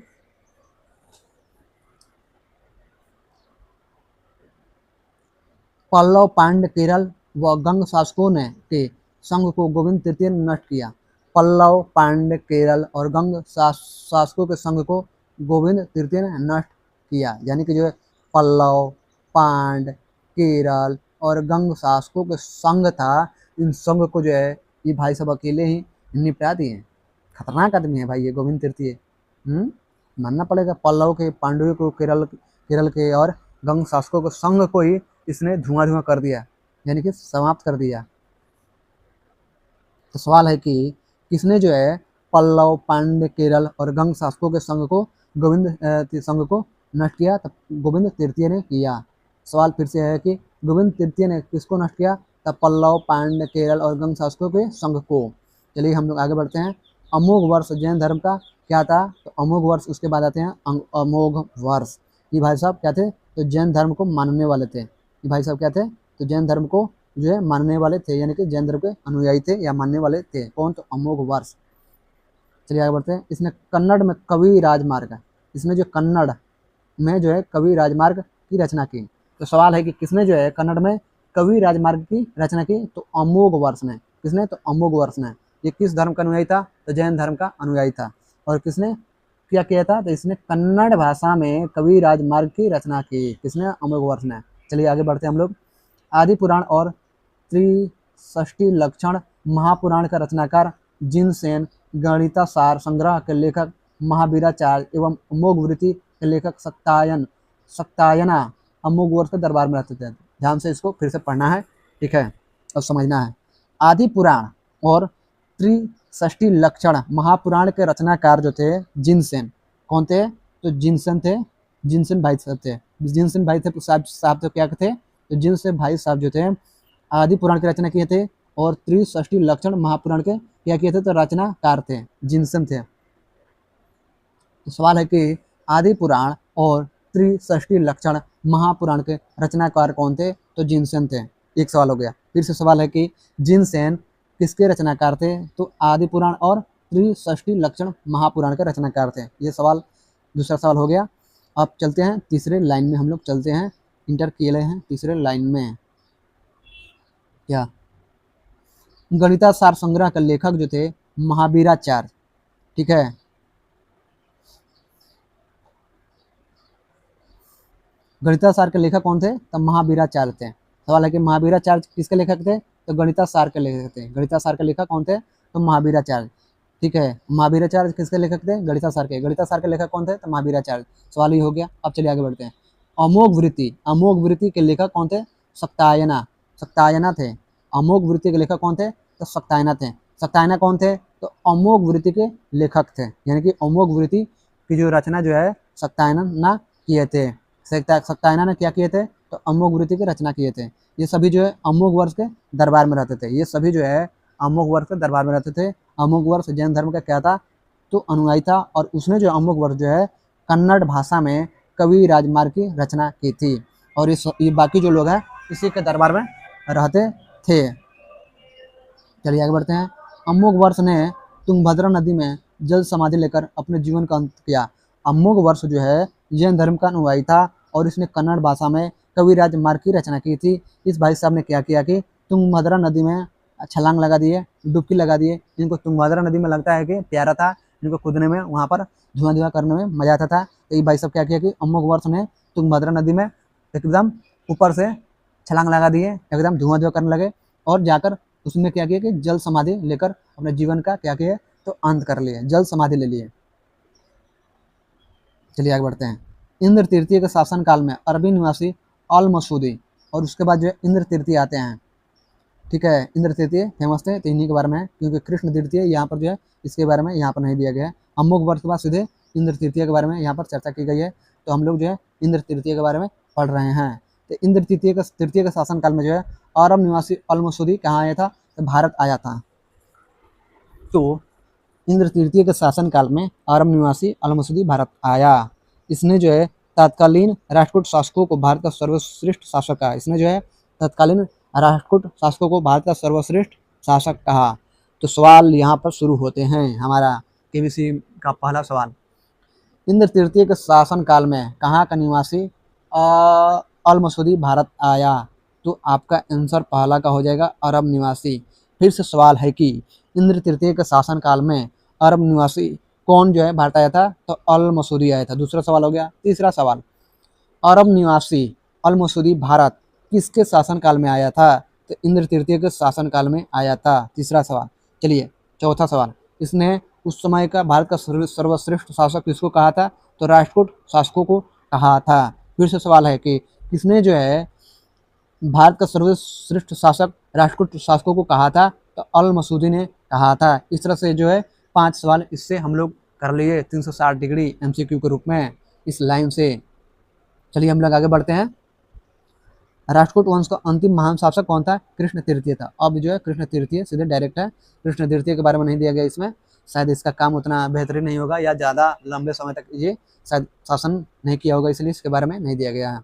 पल्लव पांड्य केरल व गंग शासकों ने के संघ को गोविंद तृतीय ने नष्ट किया। पल्लव पांड्य केरल और गंग शासकों के संघ को गोविंद तृतीय ने नष्ट किया, यानी कि जो है पल्लव पांड्य केरल और गंग शासकों के संघ था, इन संघ को जो है ये भाई सब अकेले ही निपटा दिए। खतरनाक आदमी है भाई ये गोविंद तृतीय। मानना पड़ेगा। पल्लव के, पांडवों को, केरल के और गंग शासकों के संघ को ही इसने धुआं कर दिया, यानी कि समाप्त कर दिया। तो सवाल है कि किसने जो है पल्लव पांड्य केरल और गंग शासकों के संघ को नष्ट किया? तब गोविंद तृतीय ने किया। सवाल फिर से है कि गोविंद तृतीय ने किसको नष्ट किया? तब पल्लव पांड्य केरल और गंग शासकों के संघ को। चलिए हम लोग आगे बढ़ते हैं। अमोघ वर्ष जैन धर्म का क्या था? तो अमोघ वर्ष उसके बाद आते हैं अमोघ वर्ष। ये भाई साहब क्या थे? तो जैन धर्म को मानने वाले थे। ये भाई साहब क्या थे? तो जैन धर्म को जो है मानने वाले थे, यानी कि जैन धर्म के अनुयायी थे या मानने वाले थे। कौन? तो अमोघ वर्ष। चलिए आगे बढ़ते हैं। इसने कन्नड़ में कवि राजमार्ग, इसने जो कन्नड़ में जो है कवि राजमार्ग की रचना की। तो सवाल है कि किसने जो है कन्नड़ में कवि राजमार्ग की रचना की? तो अमोघ वर्ष ने। किसने? तो अमोघ वर्ष ने। ये किस धर्म का अनुयायी था? तो जैन धर्म का अनुयायी था। और किसने क्या किया था? तो इसने कन्नड़ भाषा में कवि राजमार्ग की रचना की। किसने? अमोघ वर्ष ने। चलिए आगे बढ़ते हैं हम लोग। आदि पुराण और त्रिषष्टि लक्षण महापुराण का रचनाकार जिनसेन, गणितासार संग्रह के लेखक महावीराचार्य एवं अमोघ वृत्ति के लेखक सक्तायना अमोघ वर्ष के दरबार में रहते थे। ध्यान से इसको फिर से पढ़ना है, ठीक है, और समझना है। आदि पुराण और त्रिषष्टि लक्षण महापुराण के रचनाकार जो थे जिनसेन। कौन थे? तो जिनसेन थे। जिनसेन भाई साहब थे। जिनसेन भाई थे साहब तो क्या थे? तो जिनसेन भाई साहब जो थे आदि पुराण की रचना किए थे, और त्रिषष्टि लक्षण महापुराण के क्या किए थे? तो रचनाकार थे, जिनसेन थे। तो सवाल है कि आदि पुराण और त्रिषष्टि लक्षण महापुराण के रचनाकार कौन थे? तो जिनसेन थे। एक सवाल हो गया। फिर से सवाल है कि जिनसेन किसके रचनाकार थे? तो आदि पुराण और त्रिषष्टि लक्षण महापुराण के रचनाकार थे। ये सवाल दूसरा सवाल हो गया। अब चलते हैं तीसरे लाइन में, हम लोग चलते हैं, इंटर किए हैं तीसरे लाइन में। क्या गणिता सार संग्रह के लेखक जो थे महावीराचार्य, ठीक है। गणिता सार के लेखक कौन थे? तो महावीराचार्य थे। सवाल है कि महावीराचार्य किसके लेखक थे? तो गणिता सार के लेखक थे। गणिता सार के लेखक कौन थे? तो महावीराचार्य, ठीक है। महावीराचार्य किसके लेखक थे? गणिता सार के। गणिता सार के लेखक कौन थे? तो महावीराचार्य। सवाल ही हो गया। अब चलिए आगे बढ़ते हैं। अमोघ वृत्ति, अमोघ वृत्ति के लेखक कौन थे? सत्यायना, सत्यायना थे। अमोघ वृत्ति के लेखक कौन थे? तो सत्यायना थे। सत्यायना कौन थे? तो अमोघ वृत्ति के लेखक थे, यानी कि अमोघ वृत्ति की जो रचना जो है सत्यायना किए थे। सत्यायना ने क्या किए थे? तो अमोघ वृत्ति की रचना किए थे। ये सभी जो है अमोघ वर्ष के दरबार में रहते थे। ये सभी जो है अमोघ वर्ष के दरबार में रहते थे। अमोघ वर्ष जैन धर्म का क्या था? तो अनुयायी था, और उसने जो अमोघ वर्ष जो है कन्नड़ भाषा में कवि राजमार्ग की रचना की थी। और ये बाकी जो लोग हैं इसी के दरबार में रहते थे। चलिए आगे बढ़ते हैं। अमोघ वर्ष ने तुंगभद्रा नदी में जल समाधि लेकर अपने जीवन का अंत किया। अमोघ वर्ष जो है जैन धर्म का अनुयायी था, और इसने कन्नड़ भाषा में कविराज मार्ग की रचना की थी। इस भाई साहब ने क्या किया कि तुंगभद्रा नदी में छलांग लगा दिए, डुबकी लगा दिए। इनको तुंगभद्रा नदी में लगता है कि प्यारा था, इनको कूदने में, वहाँ पर धुआं धुआं करने में मजा आता था। तो ये भाई साहब क्या किया कि अमोघ वर्ष ने तुंगभद्रा नदी में एकदम ऊपर से छलांग लगा दिए, एकदम धुआं धुआं करने लगे, और जाकर उसमें क्या किया कि जल समाधि लेकर अपने जीवन का क्या किया? तो अंत कर लिए, जल समाधि ले लिए। चलिए आगे बढ़ते हैं। इंद्र तृतीय के शासन काल में अरबी निवासी अल मसूदी, और उसके बाद जो है इंद्र तृतीय आते हैं, ठीक है। इंद्र तृतीय फेमस थे, तो इन्हीं के बारे में है, क्योंकि कृष्ण तृतीय यहाँ पर जो है इसके बारे में यहाँ पर नहीं दिया गया है। अमोघ वर्ष के बाद सीधे इंद्र तृतीय के बारे में यहाँ पर चर्चा की गई है, तो हम लोग जो है इंद्र तृतीय के बारे में पढ़ रहे हैं। तो इंद्र तृतीय के शासन काल में जो है अरब निवासी अल मसूदी कहाँ आया था? तो भारत आया था। तो इंद्र तृतीय के शासन काल में अरब निवासी अल मसूदी भारत आया। इसने जो है तत्कालीन राष्ट्रकूट शासकों को भारत का सर्वश्रेष्ठ शासक कहा। इसने जो है तत्कालीन राष्ट्रकूट शासकों को भारत का सर्वश्रेष्ठ शासक कहा। तो सवाल यहाँ पर शुरू होते हैं। हमारा केबीसी का पहला सवाल, इंद्र तृतीय के शासन काल में कहाँ का निवासी अल मसूदी भारत आया? तो आपका आंसर पहला का हो जाएगा अरब निवासी। फिर से सवाल है कि इंद्र तृतीय के शासन काल में अरब निवासी कौन जो है भारत आया था? तो अल मसूदी आया था। दूसरा सवाल हो गया। तीसरा सवाल, अरब निवासी अल मसूदी भारत किसके शासन काल में आया था? तो इंद्र तृतीय के शासन काल में आया था। तीसरा सवाल। चलिए चौथा सवाल, इसने उस समय का भारत का सर्वश्रेष्ठ शासक किसको कहा था? तो राष्ट्रकूट शासकों को कहा था। फिर से सवाल है कि किसने जो है भारत का सर्वश्रेष्ठ शासक राष्ट्रकूट शासकों को कहा था? तो अल मसूदी ने कहा था। इस तरह से जो है 5 सवाल इससे हम लोग कर लिए 360 डिग्री एमसीक्यू के रूप में इस लाइन से। चलिए हम लोग आगे बढ़ते हैं। राष्ट्रकूट वंश का अंतिम महान शासक कौन था? कृष्ण तृतीय था। अब जो है कृष्ण तृतीय सीधे डायरेक्ट है। कृष्ण तृतीय के बारे में नहीं दिया गया इसमें, शायद इसका काम उतना बेहतरीन नहीं होगा, या ज़्यादा लंबे समय तक ये शायद शासन नहीं किया होगा, इसलिए इसके बारे में नहीं दिया गया है।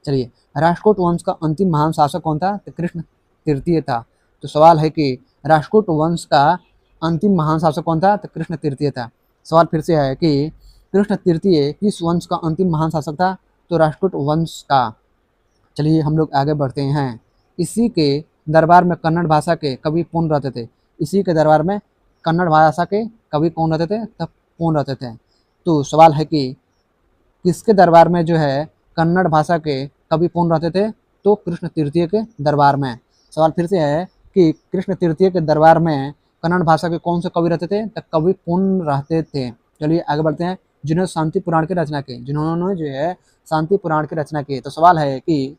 चलिए, राष्ट्रकूट वंश का अंतिम महान शासक कौन था? तो कृष्ण तृतीय था। तो सवाल है कि राष्ट्रकूट वंश का अंतिम महान शासक कौन था? तो कृष्ण तृतीय था। सवाल फिर से है कि कृष्ण तृतीय किस वंश का अंतिम महान शासक था? तो राष्ट्रकूट वंश का। चलिए हम लोग आगे बढ़ते हैं। इसी के दरबार में कन्नड़ भाषा के कवि कौन रहते थे? इसी के दरबार में कन्नड़ भाषा के कवि कौन रहते थे? तब कौन रहते थे? तो सवाल है कि किसके दरबार में जो है कन्नड़ भाषा के कवि कौन रहते थे? तो कृष्ण तृतीय के दरबार में। सवाल फिर से है कि कृष्ण तृतीय के दरबार में कन्नड़ भाषा के कौन से कवि रहते थे? तो कवि कौन रहते थे? चलिए आगे बढ़ते हैं। जिन्होंने शांति पुराण की रचना की, जिन्होंने जो है शांति पुराण की रचना की। तो सवाल है कि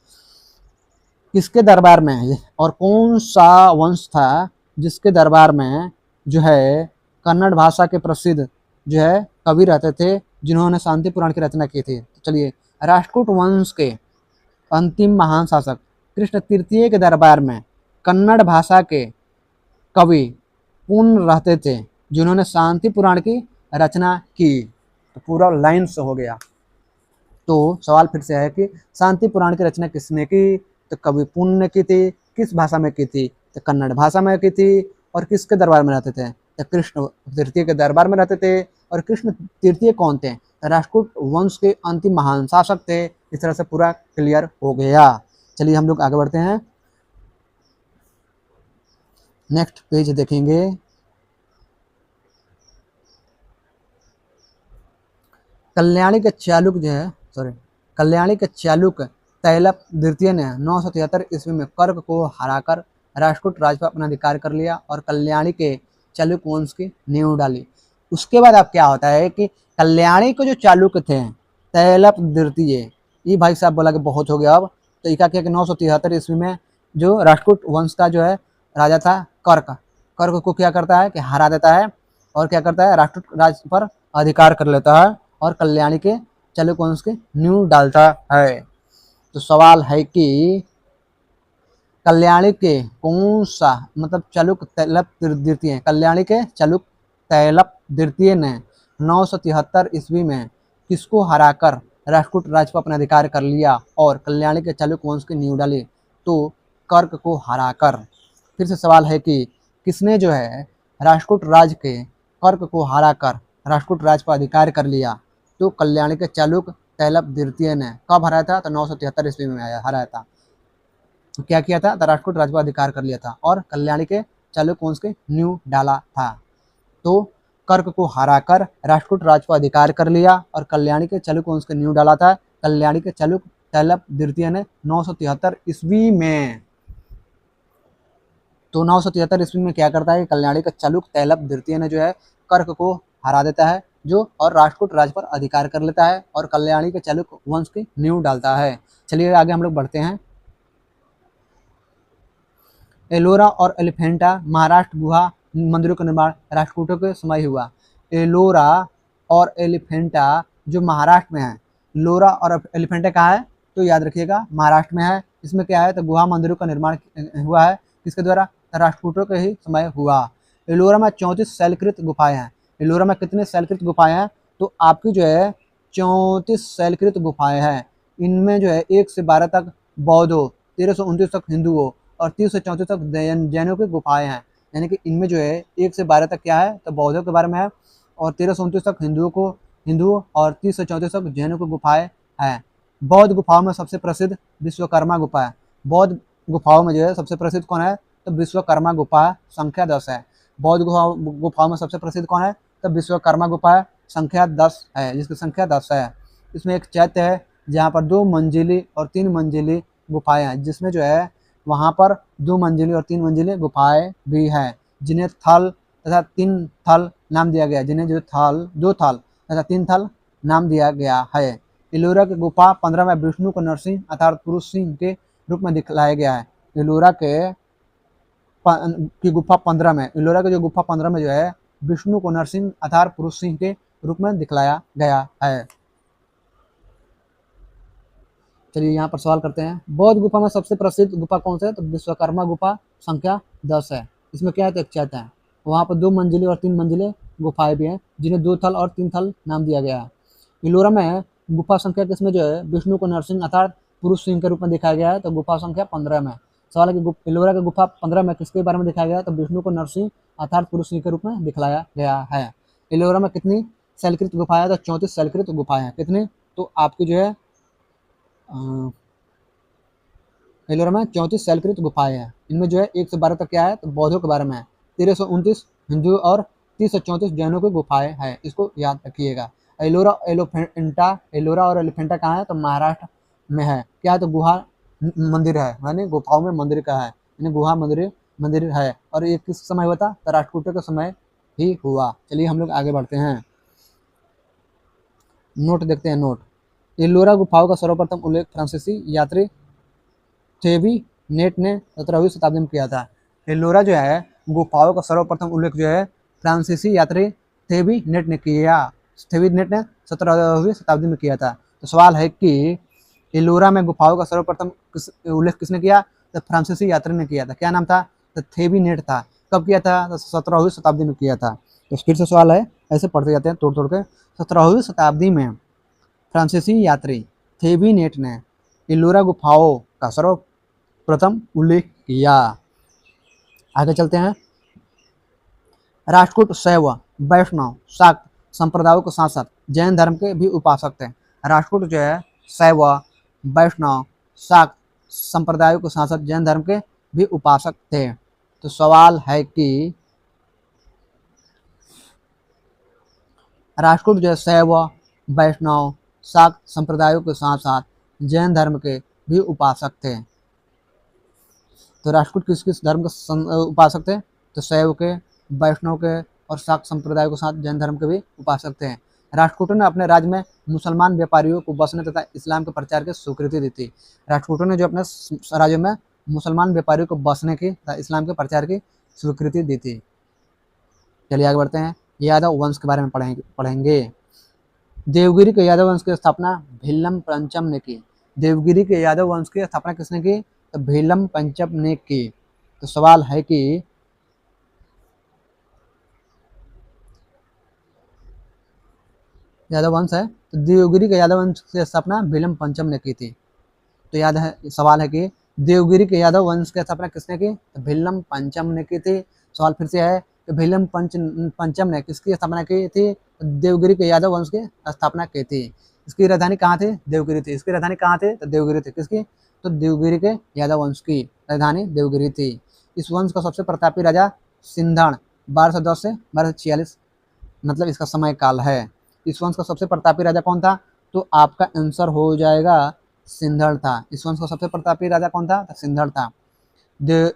किसके दरबार में और कौन सा वंश था जिसके दरबार में जो है कन्नड़ भाषा के प्रसिद्ध जो है कवि रहते थे, जिन्होंने शांति पुराण की रचना की थी। तो चलिए, राष्ट्रकूट वंश के अंतिम महान शासक कृष्ण तृतीय के दरबार में कन्नड़ भाषा के कवि कौन रहते थे, जिन्होंने शांति पुराण की रचना की? तो पूरा लाइन से हो गया। तो सवाल फिर से है कि शांति पुराण की रचना किसने की? तो कवि पुण्य ने की थी। किस भाषा में की थी? तो कन्नड़ भाषा में की थी। और किसके दरबार में रहते थे? तो कृष्ण तृतीय के दरबार में रहते थे। और कृष्ण तृतीय कौन थे? तो राष्ट्रकूट वंश के अंतिम महान शासक थे। इस तरह से पूरा क्लियर हो गया। चलिए हम लोग आगे बढ़ते हैं। नेक्स्ट पेज देखेंगे। कल्याणी के चालुक जो है कल्याणी के चालुक तैलप द्वितीय ने 973 ईस्वी में कर्क को हराकर राष्ट्रकूट राज पर अपना अधिकार कर लिया और कल्याणी के चालुक वंश की नींव डाली। उसके बाद अब क्या होता है कि कल्याणी के जो चालुक थे तैलप द्वितीय, ये भाई साहब बोला कि बहुत हो गया अब, तो इका क्या कि 973 ईस्वी में जो राष्ट्रकूट वंश का जो है राजा था कर्क, कर्क को क्या करता है कि हरा देता है और क्या करता है राष्ट्रकूट राज पर अधिकार कर लेता है और कल्याणी के चालुक वंश के नींव डालता है। तो सवाल है कि कल्याणी के कौन सा मतलब चालुक तैलप द्वितीय, कल्याणी के चालुक तैलप द्वितीय ने 973 ईस्वी में किसको हराकर राष्ट्रकूट राज पर अपना अधिकार कर लिया और कल्याणी के चालुक वंश की नींव डाली? तो कर्क को हराकर। फिर से सवाल है कि किसने जो है राष्ट्रकूट राज के कर्क को हराकर राष्ट्रकूट राज पर अधिकार कर लिया? तो कल्याणी के चालुक तैलप द्वितीय ने। कब हराया था? तो 973 ईस्वी में हराया था। तो क्या किया था? तो राष्ट्रकूट राज पर अधिकार कर लिया था और कल्याणी के चालुक वंश के नींव डाला था। तो कर्क को हराकर राष्ट्रकूट राज पर अधिकार कर लिया और कल्याणी के चालुक वंश के नींव डाला था कल्याणी के चालुक तैलप द्वितीय ने 973 ईस्वी में। तो 973 ईस्वी में क्या करता है? कल्याणी का चालुक तैलप द्वितीय ने जो है कर्क को हरा देता है जो और राष्ट्रकूट राज पर अधिकार कर लेता है और कल्याणी के चालुक वंश की नींव डालता है। चलिए आगे हम लोग बढ़ते हैं। एलोरा और एलिफेंटा महाराष्ट्र गुहा मंदिरों का निर्माण राष्ट्रकूटों के समय हुआ। एलोरा और एलिफेंटा जो महाराष्ट्र में है, लोरा और एलिफेंटा कहाँ है? तो याद रखिएगा महाराष्ट्र में है। इसमें क्या है? तो गुहा मंदिरों का निर्माण हुआ है किसके द्वारा? राष्ट्रकूटों के ही समय हुआ। एलोरा में 34 शैलकृत गुफाएं हैं। एलोरा में कितने शैलकृत गुफाएं हैं? तो आपकी जो है 34 शैलकृत गुफाएं हैं। इनमें जो है 1 से 12 तक बौद्धों, 13 से 29 तक हिंदुओं और 30 से 34 तक जैनों की गुफाएं हैं। यानी कि इनमें जो है 1 से 12 तक क्या है? तो बौद्धों के बारे में है और 13 से 29 तक हिंदुओं और 30 से 34 तक जैनों की गुफाएं हैं। बौद्ध गुफाओं में सबसे प्रसिद्ध विश्वकर्मा गुफा है। बौद्ध गुफाओं में जो है सबसे प्रसिद्ध कौन है? तो विश्वकर्मा गुफा, संख्या 10 है। बौद्ध गुफाओं में सबसे प्रसिद्ध कौन है? तो विश्वकर्मा गुफा संख्या 10 है, जिसकी संख्या 10 है। इसमें एक चैत्य है जहाँ पर 2 मंजिली और 3 मंजिली गुफाएं हैं, जिसमें जो है वहाँ पर 2 मंजिली और 3 मंजिली गुफाएं भी हैं, जिन्हें थल तथा 3 थल नाम दिया गया है, जिन्हें जो थल 2 थल तथा 3 थल नाम दिया गया है। एलोरा की गुफा 15 में विष्णु को नरसिंह अर्थात पुरुष सिंह के रूप में दिखलाया गया है। एलोरा की गुफा 15 में, एलोरा की जो गुफा 15 में जो है विष्णु को नरसिंह अर्थात पुरुष सिंह के रूप में दिखलाया गया है। चलिए यहाँ पर सवाल करते हैं। बौद्ध गुफा में सबसे प्रसिद्ध गुफा कौन सा है? तो विश्वकर्मा गुफा संख्या 10 है। इसमें क्या है? तो एक चैत्य है। वहाँ पर 2 मंजिले और 3 मंजिले गुफाएं भी हैं, जिन्हें 2 थल और 3 थल नाम दिया गया है। एलोरा में गुफा संख्या किसमें जो है विष्णु को नरसिंह अर्थात पुरुष सिंह के रूप में दिखाया गया है, तो गुफा संख्या 15 में। सवाल है कि एलोरा की गुफा 15 में किसके बारे में दिखाया गया है? तो विष्णु को नरसिंह अर्थात पुरुष सिंह के रूप में दिखलाया गया है। एलोरा में कितनी शैलकृत गुफाएं हैं? तो 34 शैलकृत गुफाएं हैं। कितने? तो आपकी जो है एलोरा में 34 शैलकृत गुफाएं हैं। इनमें जो है 1 से 12 तक क्या है? तो बौद्धों के बारे में है। 13 से 29 हिंदू और 30 से 34 जैनों की गुफाएं हैं। इसको याद रखिएगा। एलोरा और एलिफेंटा कहाँ है? तो महाराष्ट्र में है। क्या है? तो गुहा मंदिर है, यानी गुफाओं में मंदिर का है, यानी गुहा मंदिर है। और ये किस समय हुआ था? तो राष्ट्रकूटों के समय ही हुआ। चलिए हम लोग आगे बढ़ते हैं। नोट देखते हैं। नोट, एलोरा गुफाओं का सर्वप्रथम उल्लेख फ्रांसीसी यात्री थेवेनेट ने 17वीं शताब्दी में किया था। एलोरा जो है गुफाओं का सर्वप्रथम उल्लेख जो है फ्रांसीसी यात्री थेवेनेट ने किया। थेवेनेट ने 17वीं शताब्दी में किया था। तो सवाल है कि एलोरा में गुफाओं का सर्वप्रथम उल्लेख किसने किया? तो फ्रांसीसी यात्री ने किया था। क्या नाम था? तो थेवेनेट था। कब किया था? तो 17वीं शताब्दी में किया था। तो फिर से सवाल है, ऐसे पढ़ते जाते हैं तोड़ तोड़ के। 17वीं शताब्दी में फ्रांसीसी यात्री थेबीनेट ने इलोरा गुफाओं का सर्वप्रथम उल्लेख किया। आगे चलते हैं। राष्ट्रकूट शैव, वैष्णव, शाक्त संप्रदायों के साथ साथ जैन धर्म के भी उपासक थे। राष्ट्रकूट जो है शैव, वैष्णव, शाक्त संप्रदायों के साथ साथ जैन धर्म के भी उपासक थे। तो सवाल है कि राष्ट्रकूट जो है शैव, वैष्णव, शाक्त संप्रदायों के साथ साथ जैन धर्म के भी उपासक थे। तो राष्ट्रकूट किस किस धर्म के उपासक थे? तो शैव के, वैष्णव के और शाक्त संप्रदायों के साथ जैन धर्म के भी उपासक थे। राष्ट्रकूटों ने अपने राज्य में मुसलमान व्यापारियों को बसने तथा इस्लाम के प्रचार की स्वीकृति दी थी। राष्ट्रकूटों ने जो अपने राज्य में मुसलमान व्यापारियों को बसने की तथा इस्लाम के प्रचार की स्वीकृति दी थी। चलिए आगे बढ़ते हैं। यादव वंश के बारे में पढ़ेंगे। देवगिरी के यादव वंश की स्थापना भीलम पंचम ने की। देवगिरी के यादव वंश की स्थापना किसने की? तो भीलम पंचम ने की। तो सवाल है कि यादव वंश है, तो देवगिरी के यादव वंश की स्थापना भीलम पंचम ने की थी। तो याद है, सवाल है कि देवगिरी के यादव वंश की स्थापना किसने की? तो भीलम पंचम ने की थी। सवाल फिर से है कि भीलम पंचम ने किसकी स्थापना की थी? तो देवगिरी के यादव वंश की स्थापना की थी। इसकी राजधानी कहाँ थी? देवगिरी थी। इसकी राजधानी कहाँ थी? तो देवगिरी थी। किसकी? तो देवगिरी के यादव वंश की राजधानी देवगिरी थी। इस वंश का सबसे प्रतापी राजा सिंधण 1210 से 1246 मतलब इसका समय काल है। इस वंश का सबसे प्रतापी राजा कौन था? तो आपका आंसर हो जाएगा सिंधड़ था। इस वंश का सबसे प्रतापी राजा कौन था? तो सिंधड़ था।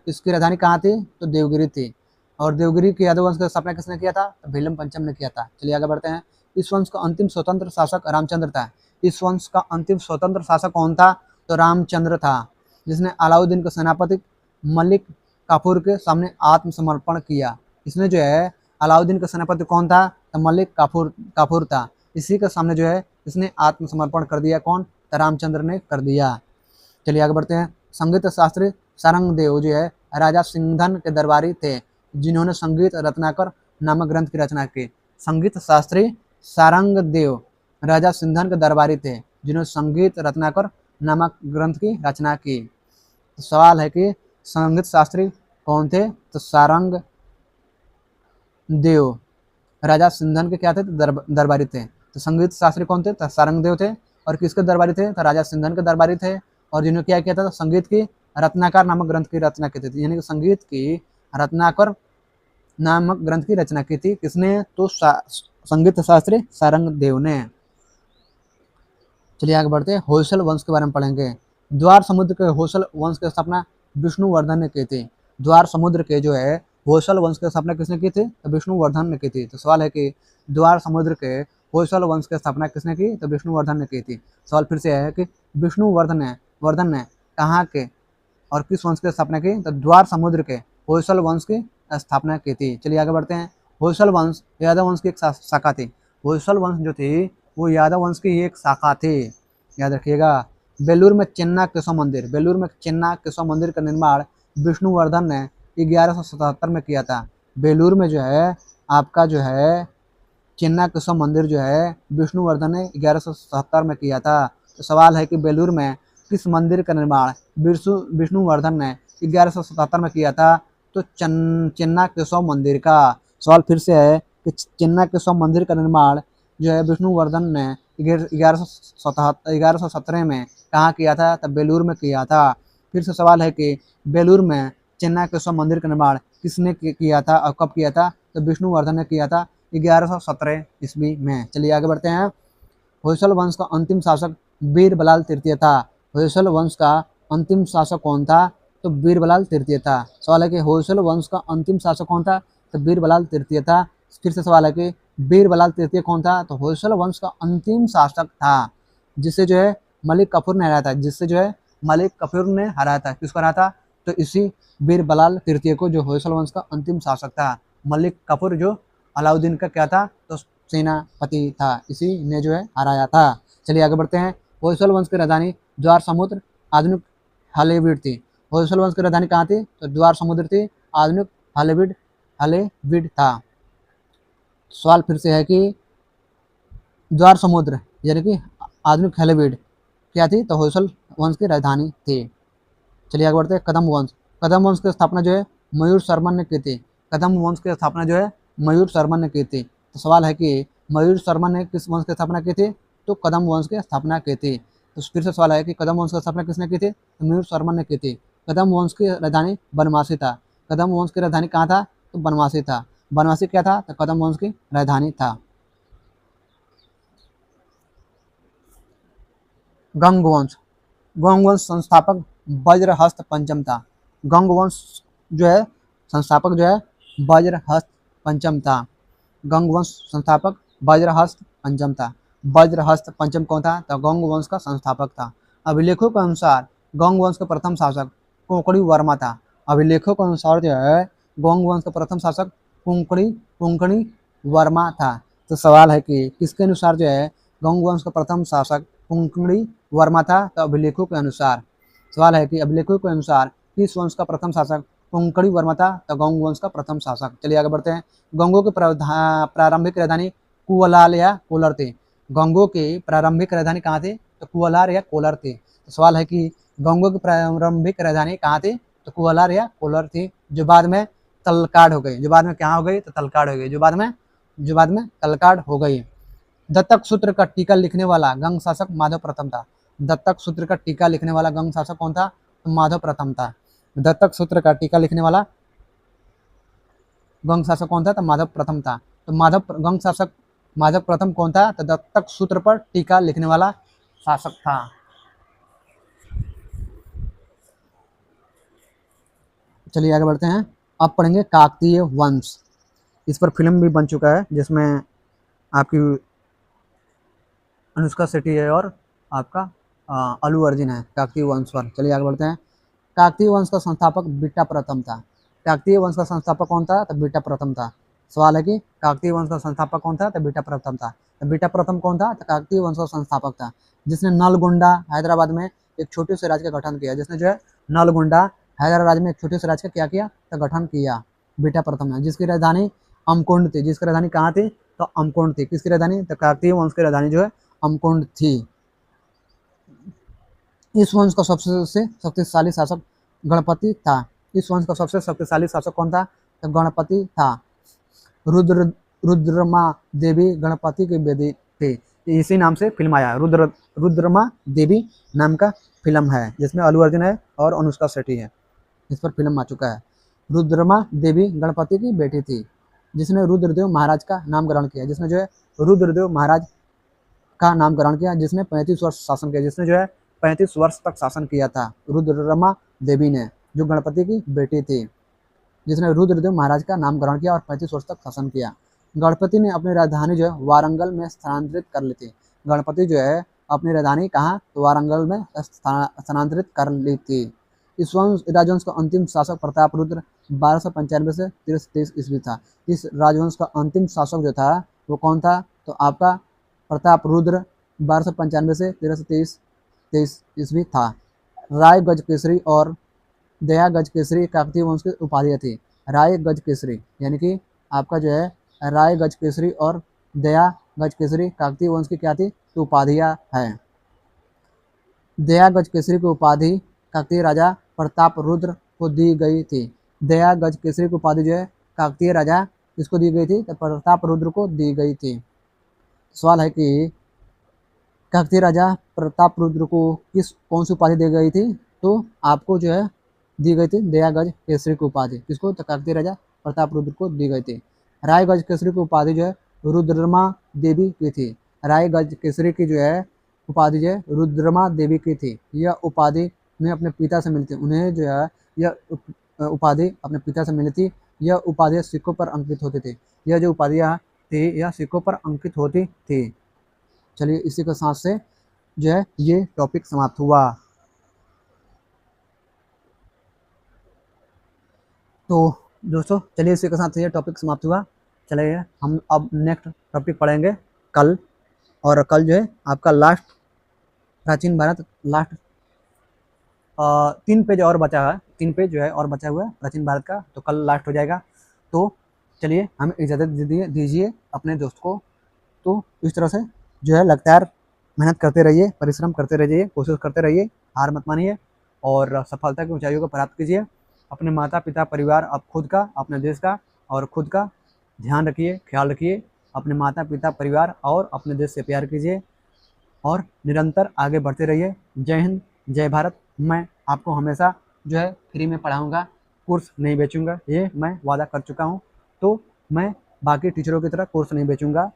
इसकी राजधानी कहाँ थी? तो देवगिरी थी। और देवगिरी के यादव वंश का स्थापना किसने किया था? तो भीलम पंचम ने किया था। चलिए आगे बढ़ते हैं। इस वंश का अंतिम स्वतंत्र शासक रामचंद्र था। इस वंश का अंतिम स्वतंत्र शासक कौन था? तो रामचंद्र था, जिसने अलाउद्दीन के सेनापति मलिक काफूर के सामने आत्मसमर्पण किया। इसने जो है अलाउद्दीन का सेनापति कौन था? तो मलिक काफूर था। इसी के सामने जो है इसने आत्मसमर्पण कर दिया। कौन? तो रामचंद्र ने कर दिया। चलिए आगे बढ़ते हैं। संगीत शास्त्री सारंगदेव जो है राजा सिंधन के दरबारी थे, जिन्होंने संगीत रत्नाकर नामक ग्रंथ की रचना की। संगीत शास्त्री सारंगदेव राजा सिंधन के दरबारी थे, जिन्होंने संगीत रत्नाकर नामक ग्रंथ की रचना की। तो सवाल है कि संगीत शास्त्री कौन थे? तो सारंग देव राजा सिंधन के क्या थे? तो दरबारी थे। तो संगीत शास्त्री कौन थे? तो सारंगदेव थे। और किसके दरबारी थे? तो राजा सिंधन के दरबारी थे। और जिन्होंने क्या किया था? तो संगीत की रत्नाकर नामक ग्रंथ की रचना की थी। यानी कि संगीत की रत्नाकर नामक ग्रंथ की रचना की थी। किसने? तो संगीत शास्त्री सारंगदेव ने। चलिए आगे बढ़ते हैं। होयसल वंश के बारे में पढ़ेंगे। द्वार समुद्र के होयसल वंश की स्थापना विष्णुवर्धन ने की थी। द्वार समुद्र के जो है होयसल वंश की स्थापना किसने की थी? तो विष्णुवर्धन ने की थी। तो सवाल है कि द्वार समुद्र के होयसल वंश की स्थापना किसने की? तो विष्णुवर्धन ने की थी। सवाल फिर से है कि विष्णुवर्धन ने कहाँ के और किस वंश की स्थापना की? तो द्वार समुद्र के होयसल वंश की स्थापना की थी। चलिए आगे बढ़ते हैं। होयसल वंश यादव वंश की एक शाखा थी। होयसल वंश जो थी वो यादव वंश की एक शाखा थी। याद रखिएगा। बेलूर में चेन्ना केशव मंदिर का निर्माण विष्णुवर्धन ने 1177 में किया था। बेलूर में जो है आपका जो है चेन्ना केशव मंदिर जो है विष्णुवर्धन ने 1177 में किया था। तो सवाल है कि बेलूर में किस मंदिर का निर्माण विष्णुवर्धन ने 1177 में किया था? तो चेन्ना केशव मंदिर का। सवाल फिर से है कि चेन्ना केशव मंदिर का निर्माण जो है विष्णुवर्धन ने 1117 में कहाँ किया था? तब बेलूर में किया था। फिर से सवाल है कि बेलूर में चेन्ना केशव मंदिर का निर्माण किसने किया था और कब किया था? तो विष्णुवर्धन ने किया था 1117 ईस्वी में। चलिए आगे बढ़ते हैं। होयसल वंश का अंतिम शासक बीरबलाल तृतीय था। होयसल वंश का अंतिम शासक कौन था? तो बीरबलाल तृतीय था। सवाल है कि होयसल वंश का अंतिम शासक कौन था? तो बीरबलाल तृतीय था। फिर से सवाल है कि बीरबलाल तृतीय कौन था? तो होयसल वंश का अंतिम शासक था, जिसे जो है मलिक काफूर ने हराया था। किसको हराया था? तो इसी बीरबलाल तृतीय को, जो होयसल वंश का अंतिम शासक था। मलिक काफूर जो अलाउद्दीन का क्या था? तो सेनापति था। इसी ने जो है हराया था। चलिए आगे बढ़ते हैं। होयसल वंश की राजधानी द्वार समुद्र आधुनिक हालेविड थी। होयसल वंश की राजधानी कहाँ थी? तो द्वार समुद्र थी। आधुनिक हालेविड था। सवाल फिर से है कि द्वार समुद्र यानी कि आधुनिक हालेविड क्या थी, तो होयसल वंश की राजधानी थी। चलिए आगे बढ़ते हैं। कदम वंश। कदम वंश की स्थापना जो है मयूर शर्मा ने की थी। कदम वंश की स्थापना जो है मयूर शर्मा ने की थी। तो सवाल है कि मयूर शर्मा ने किस वंश की स्थापना की थी, तो कदम वंश की स्थापना की थी। तो फिर से सवाल है कि कदम वंश की स्थापना किसने की थी, तो मयूर शर्मा ने की थी। कदम वंश की राजधानी बनवासी था। कदम वंश की राजधानी कहाँ था, तो बनवासी था। बनवासी क्या था, तो कदम वंश की राजधानी था। गंग वंश। गंग वंश संस्थापक वज्रहस्त पंचम था। गंग वंश जो है संस्थापक जो है वज्रहस्त पंचम था। गंग वंश संस्थापक वज्रहस्त पंचम था। वज्रहस्त पंचम कौन था, तो गंग वंश का संस्थापक था। अभिलेखों के अनुसार गंग वंश का प्रथम शासक कोंकणी वर्मा था। अभिलेखों के अनुसार जो है गंग वंश का प्रथम शासक कोंकणी कोंकणी वर्मा था। तो सवाल है कि किसके अनुसार जो है गंग वंश का प्रथम शासक कोंकणी वर्मा था, तो अभिलेखों के अनुसार। सवाल है कि अभिलेखों के अनुसार किस वंश का प्रथम शासक कोंकणी वर्मा था, तो गंग वंश का प्रथम शासक। चलिए आगे बढ़ते हैं। गंगों की प्रारंभिक राजधानी कुवलाल या कोलर थी। गंगों की प्रारंभिक राजधानी कहाँ थी, तो कुवलार या कोलर थी। तो सवाल है कि गंगों की प्रारंभिक राजधानी कहाँ थी, तो कुवलार या कोलर थी, जो बाद में तलकाड हो गई। जो बाद में क्या हो गई, तो तलकाड हो गई। जो बाद में तलकाड हो गई। दत्तक सूत्र का टीका लिखने वाला गंग शासक माधव प्रथम था। दत्तक सूत्र का टीका लिखने वाला गंग शासक कौन था, तो माधव प्रथम था। दत्तक सूत्र का टीका लिखने वाला गंग शासक कौन था, तो माधव प्रथम था। तो गंग शासक माधव प्रथम कौन था, तो दत्तक सूत्र पर टीका लिखने वाला शासक था। चलिए आगे बढ़ते हैं। अब पढ़ेंगे काकतीय वंश। इस पर फिल्म भी बन चुका है, जिसमें आपकी अनुष्का शेट्टी है और आपका अल्लू अर्जुन है, काकतीय वंश पर। चलिए आगे बढ़ते हैं। काकतीय वंश का संस्थापक बिट्टा प्रथम था। काकतीय वंश का संस्थापक कौन था, तो बिट्टा प्रथम था। सवाल है कि काकतीय वंश का संस्थापक कौन था, तो बिट्टा प्रथम था। तो बिट्टा प्रथम कौन था, तो काकतीय वंश का संस्थापक था, जिसने नलगोंडा हैदराबाद में एक छोटे से राज्य का गठन किया। जिसने जो है नलगोंडा हैदराबाद में एक छोटे से राज्य का क्या किया, तो गठन किया। बिट्टा प्रथम है, जिसकी राजधानी अमकुंड थी। जिसकी राजधानी कहाँ थी, तो अमकुंड थी। किसकी राजधानी, तो काकतीय वंश की राजधानी जो है अमकुंड थी। इस वंश का सबसे शक्तिशाली शासक गणपति था। इस वंश का सबसे शक्तिशाली शासक कौन था, तो गणपति था। रुद्रमा देवी गणपति की बेटी थी। इसी नाम से फिल्म आया, रुद्रमा देवी नाम का फिल्म है, जिसमें अल्लू अर्जुन है और अनुष्का शेट्टी है। इस पर फिल्म आ चुका है। रुद्रमा देवी गणपति की बेटी थी, जिसने रुद्रदेव महाराज का नाम ग्रहण किया। जिसने जो है रुद्रदेव महाराज का नाम ग्रहण किया, जिसने 35 वर्ष शासन किया। जिसने जो है 35 वर्ष तक शासन किया था, रुद्रमा देवी ने, जो गणपति की बेटी थी, जिसने रुद्रदेव महाराज का नाम ग्रहण किया और 35 वर्ष तक शासन किया। गणपति ने अपनी राजधानी जो है वारंगल में स्थानांतरित कर ली थी। गणपति जो है अपनी राजधानी कहाँ, तो वारंगल में स्थानांतरित कर ली थी। इस राजवंश का अंतिम शासक प्रताप रुद्र 1295 से 1323 ईस्वी था। इस राजवंश का अंतिम शासक जो था वो कौन था, तो आपका प्रताप रुद्र 1295 से 1323 ईस्वी था। राय गज केसरी और दया गज केसरी काकतीय वंश की उपाधियाँ थी। राय गज केसरी यानी कि आपका जो है राय गज केसरी और दया गज केसरी काकतीय वंश की क्या थी, तो उपाधियाँ है। दया गज केसरी की उपाधि काकतीय राजा प्रताप रुद्र को दी गई थी। दया गज केसरी की उपाधि जो है काकतीय राजा किसको दी गई थी, तो प्रताप रुद्र को दी गई थी। सवाल है कि काकतीय राजा प्रताप रुद्र को कौन सी उपाधि दी गई थी, तो आपको जो है दी गई थी दया गज केसरी की उपाधि। किसको, तो काकतीय राजा प्रताप रुद्र को दी गई थी। राय गज केसरी की उपाधि जो है रुद्रमा देवी की थी। राय गज केसरी की जो है उपाधि जो है रुद्रमा देवी की थी। यह उपाधि उन्हें अपने पिता से मिली थी। उन्हें जो है यह उपाधि अपने पिता से मिली थी। यह उपाधियाँ सिक्कों पर अंकित होती थी। यह जो उपाधियाँ थी यह सिक्कों पर अंकित होती थी। चलिए इसी के साथ से जो है ये टॉपिक समाप्त हुआ। तो दोस्तों चलिए इसी के साथ ये टॉपिक समाप्त हुआ। चलिए हम अब नेक्स्ट टॉपिक पढ़ेंगे कल। और कल जो है आपका लास्ट प्राचीन भारत लास्ट 3 पेज और बचा है। 3 पेज जो है और बचा हुआ है प्राचीन भारत का, तो कल लास्ट हो जाएगा। तो चलिए हम इजाज़त दीजिए अपने दोस्त को। तो इस तरह से जो है लगातार मेहनत करते रहिए, परिश्रम करते रहिए, कोशिश करते रहिए, हार मत मानिए और सफलता की ऊंचाइयों को प्राप्त कीजिए। अपने माता पिता, परिवार, अब खुद का, अपने देश का और खुद का ध्यान रखिए, ख्याल रखिए। अपने माता पिता, परिवार और अपने देश से प्यार कीजिए और निरंतर आगे बढ़ते रहिए। जय हिंद, जय भारत। मैं आपको हमेशा जो है फ्री में पढ़ाऊँगा, कोर्स नहीं बेचूँगा, ये मैं वादा कर चुका हूँ। तो मैं बाकी टीचरों की तरह कोर्स नहीं बेचूँगा।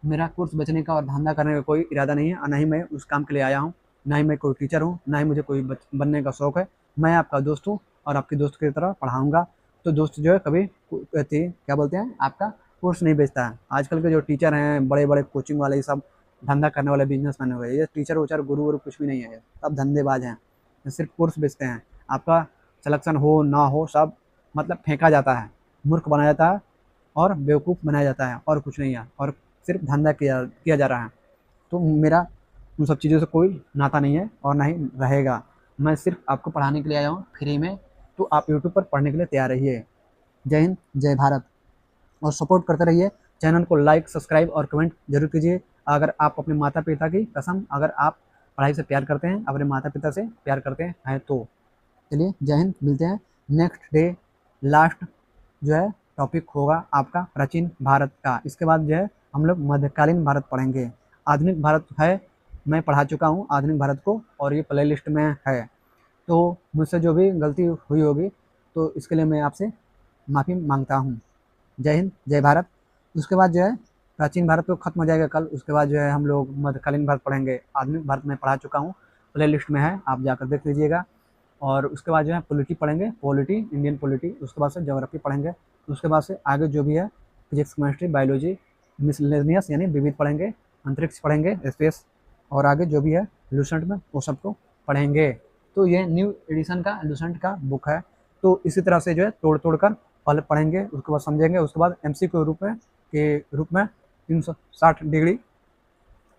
मेरा कोर्स बेचने का और धंधा करने का कोई इरादा नहीं है और ना ही मैं उस काम के लिए आया हूँ। ना ही मैं कोई टीचर हूँ, ना ही मुझे कोई बनने का शौक़ है। मैं आपका दोस्त हूँ और आपके दोस्त की तरह पढ़ाऊँगा। तो दोस्त जो है कभी क्या बोलते हैं, आपका कोर्स नहीं बेचता है। आजकल के जो टीचर हैं, बड़े-बड़े कोचिंग वाले, ये सब धंधा करने वाले बिज़नेसमैन हो गए। ये टीचर उचर, गुरु वुरु कुछ भी नहीं है, ये सब धंधेबाज हैं। ये सिर्फ़ कोर्स बेचते हैं। आपका सिलेक्शन हो ना हो, सब मतलब फेंका जाता है, मूर्ख बनाया जाता है और बेवकूफ़ बनाया जाता है और कुछ नहीं है, और सिर्फ धंधा किया किया जा रहा है। तो मेरा उन सब चीज़ों से कोई नाता नहीं है और ना ही रहेगा। मैं सिर्फ आपको पढ़ाने के लिए आया हूँ फ्री में, तो आप यूट्यूब पर पढ़ने के लिए तैयार रहिए। जय हिंद, जय भारत। और सपोर्ट करते रहिए। चैनल को लाइक, सब्सक्राइब और कमेंट जरूर कीजिए। अगर आप अपने माता पिता की कसम, अगर आप पढ़ाई से प्यार करते हैं, अपने माता पिता से प्यार करते हैं तो चलिए, जय हिंद, मिलते हैं नेक्स्ट डे। लास्ट जो है टॉपिक होगा आपका प्राचीन भारत का। इसके बाद जो है हम लोग मध्यकालीन भारत पढ़ेंगे। आधुनिक भारत है, मैं पढ़ा चुका हूँ आधुनिक भारत को, और ये प्ले लिस्ट में है। तो मुझसे जो भी गलती हुई होगी तो इसके लिए मैं आपसे माफ़ी मांगता हूँ। जय हिंद, जय भारत। उसके बाद जो है प्राचीन भारत तो खत्म हो जाएगा कल। उसके बाद जो है हम लोग मध्यकालीन भारत पढ़ेंगे। आधुनिक भारत में पढ़ा चुका हूँ, प्ले लिस्ट में है, आप जाकर देख लीजिएगा। और उसके बाद जो है पॉलिटी पढ़ेंगे, पॉलिटी, इंडियन पॉलिटी। उसके बाद से ज्योग्राफी पढ़ेंगे। उसके बाद से आगे जो भी है फिजिक्स, केमिस्ट्री, बायोलॉजी, मिसलेनियस यानी विविध पढ़ेंगे, अंतरिक्ष पढ़ेंगे, स्पेस, और आगे जो भी है लूसेंट में वो सबको पढ़ेंगे। तो ये न्यू एडिशन का लूसेंट का बुक है। तो इसी तरह से जो है तोड़ तोड़ कर पहले पढ़ेंगे, उसके बाद समझेंगे, उसके बाद एमसीक्यू रूप में 360 डिग्री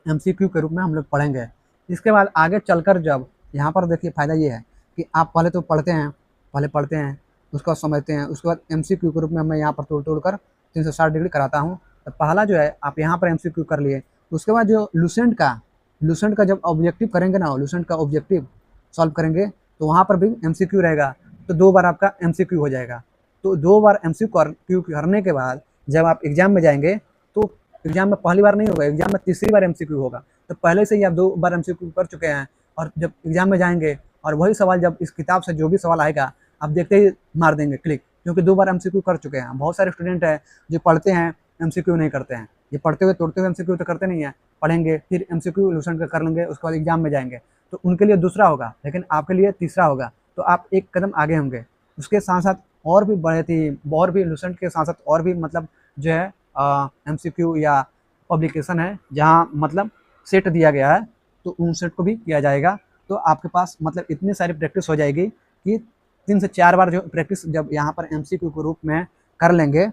एमसीक्यू के रूप में हम लोग पढ़ेंगे। इसके बाद आगे चलकर जब यहाँ पर देखिए फ़ायदा ये है कि आप पहले तो पढ़ते हैं, उसके बाद समझते हैं, उसके बाद एमसीक्यू के रूप में मैं यहाँ पर तोड़ कर 360 डिग्री कराता हूँ। तो पहला जो है आप यहाँ पर एमसीक्यू कर लिए, उसके बाद जो लूसेंट का जब ऑब्जेक्टिव करेंगे ना, लूसेंट का ऑब्जेक्टिव सॉल्व करेंगे तो वहाँ पर भी एमसीक्यू रहेगा। तो 2 बार आपका एमसीक्यू हो जाएगा। तो 2 बार एमसीक्यू करने के बाद जब आप एग्ज़ाम में जाएंगे तो एग्ज़ाम में पहली बार नहीं होगा, एग्ज़ाम में तीसरी बार एमसीक्यू होगा। तो पहले से ही आप 2 बार एमसीक्यू कर चुके हैं, और जब एग्ज़ाम में जाएंगे और वही सवाल, जब इस किताब से जो भी सवाल आएगा आप देखते ही मार देंगे क्लिक, क्योंकि 2 बार एमसीक्यू कर चुके हैं। बहुत सारे स्टूडेंट हैं जो पढ़ते हैं, एमसीक्यू नहीं करते हैं। ये पढ़ते हुए तोड़ते हुए एमसीक्यू तो करते नहीं है, पढ़ेंगे फिर एमसीक्यू लूसेंट का कर लेंगे, उसके बाद एग्ज़ाम में जाएंगे तो उनके लिए दूसरा होगा, लेकिन आपके लिए तीसरा होगा। तो आप एक कदम आगे होंगे। उसके साथ साथ और भी बड़े थी, और भी लूसेंट के साथ साथ और भी मतलब जो है एमसीक्यू या पब्लिकेशन है जहाँ मतलब सेट दिया गया है, तो उन सेट को भी किया जाएगा। तो आपके पास मतलब इतनी सारी प्रैक्टिस हो जाएगी कि 3 से 4 बार जो प्रैक्टिस जब यहाँ पर एमसीक्यू के रूप में कर लेंगे,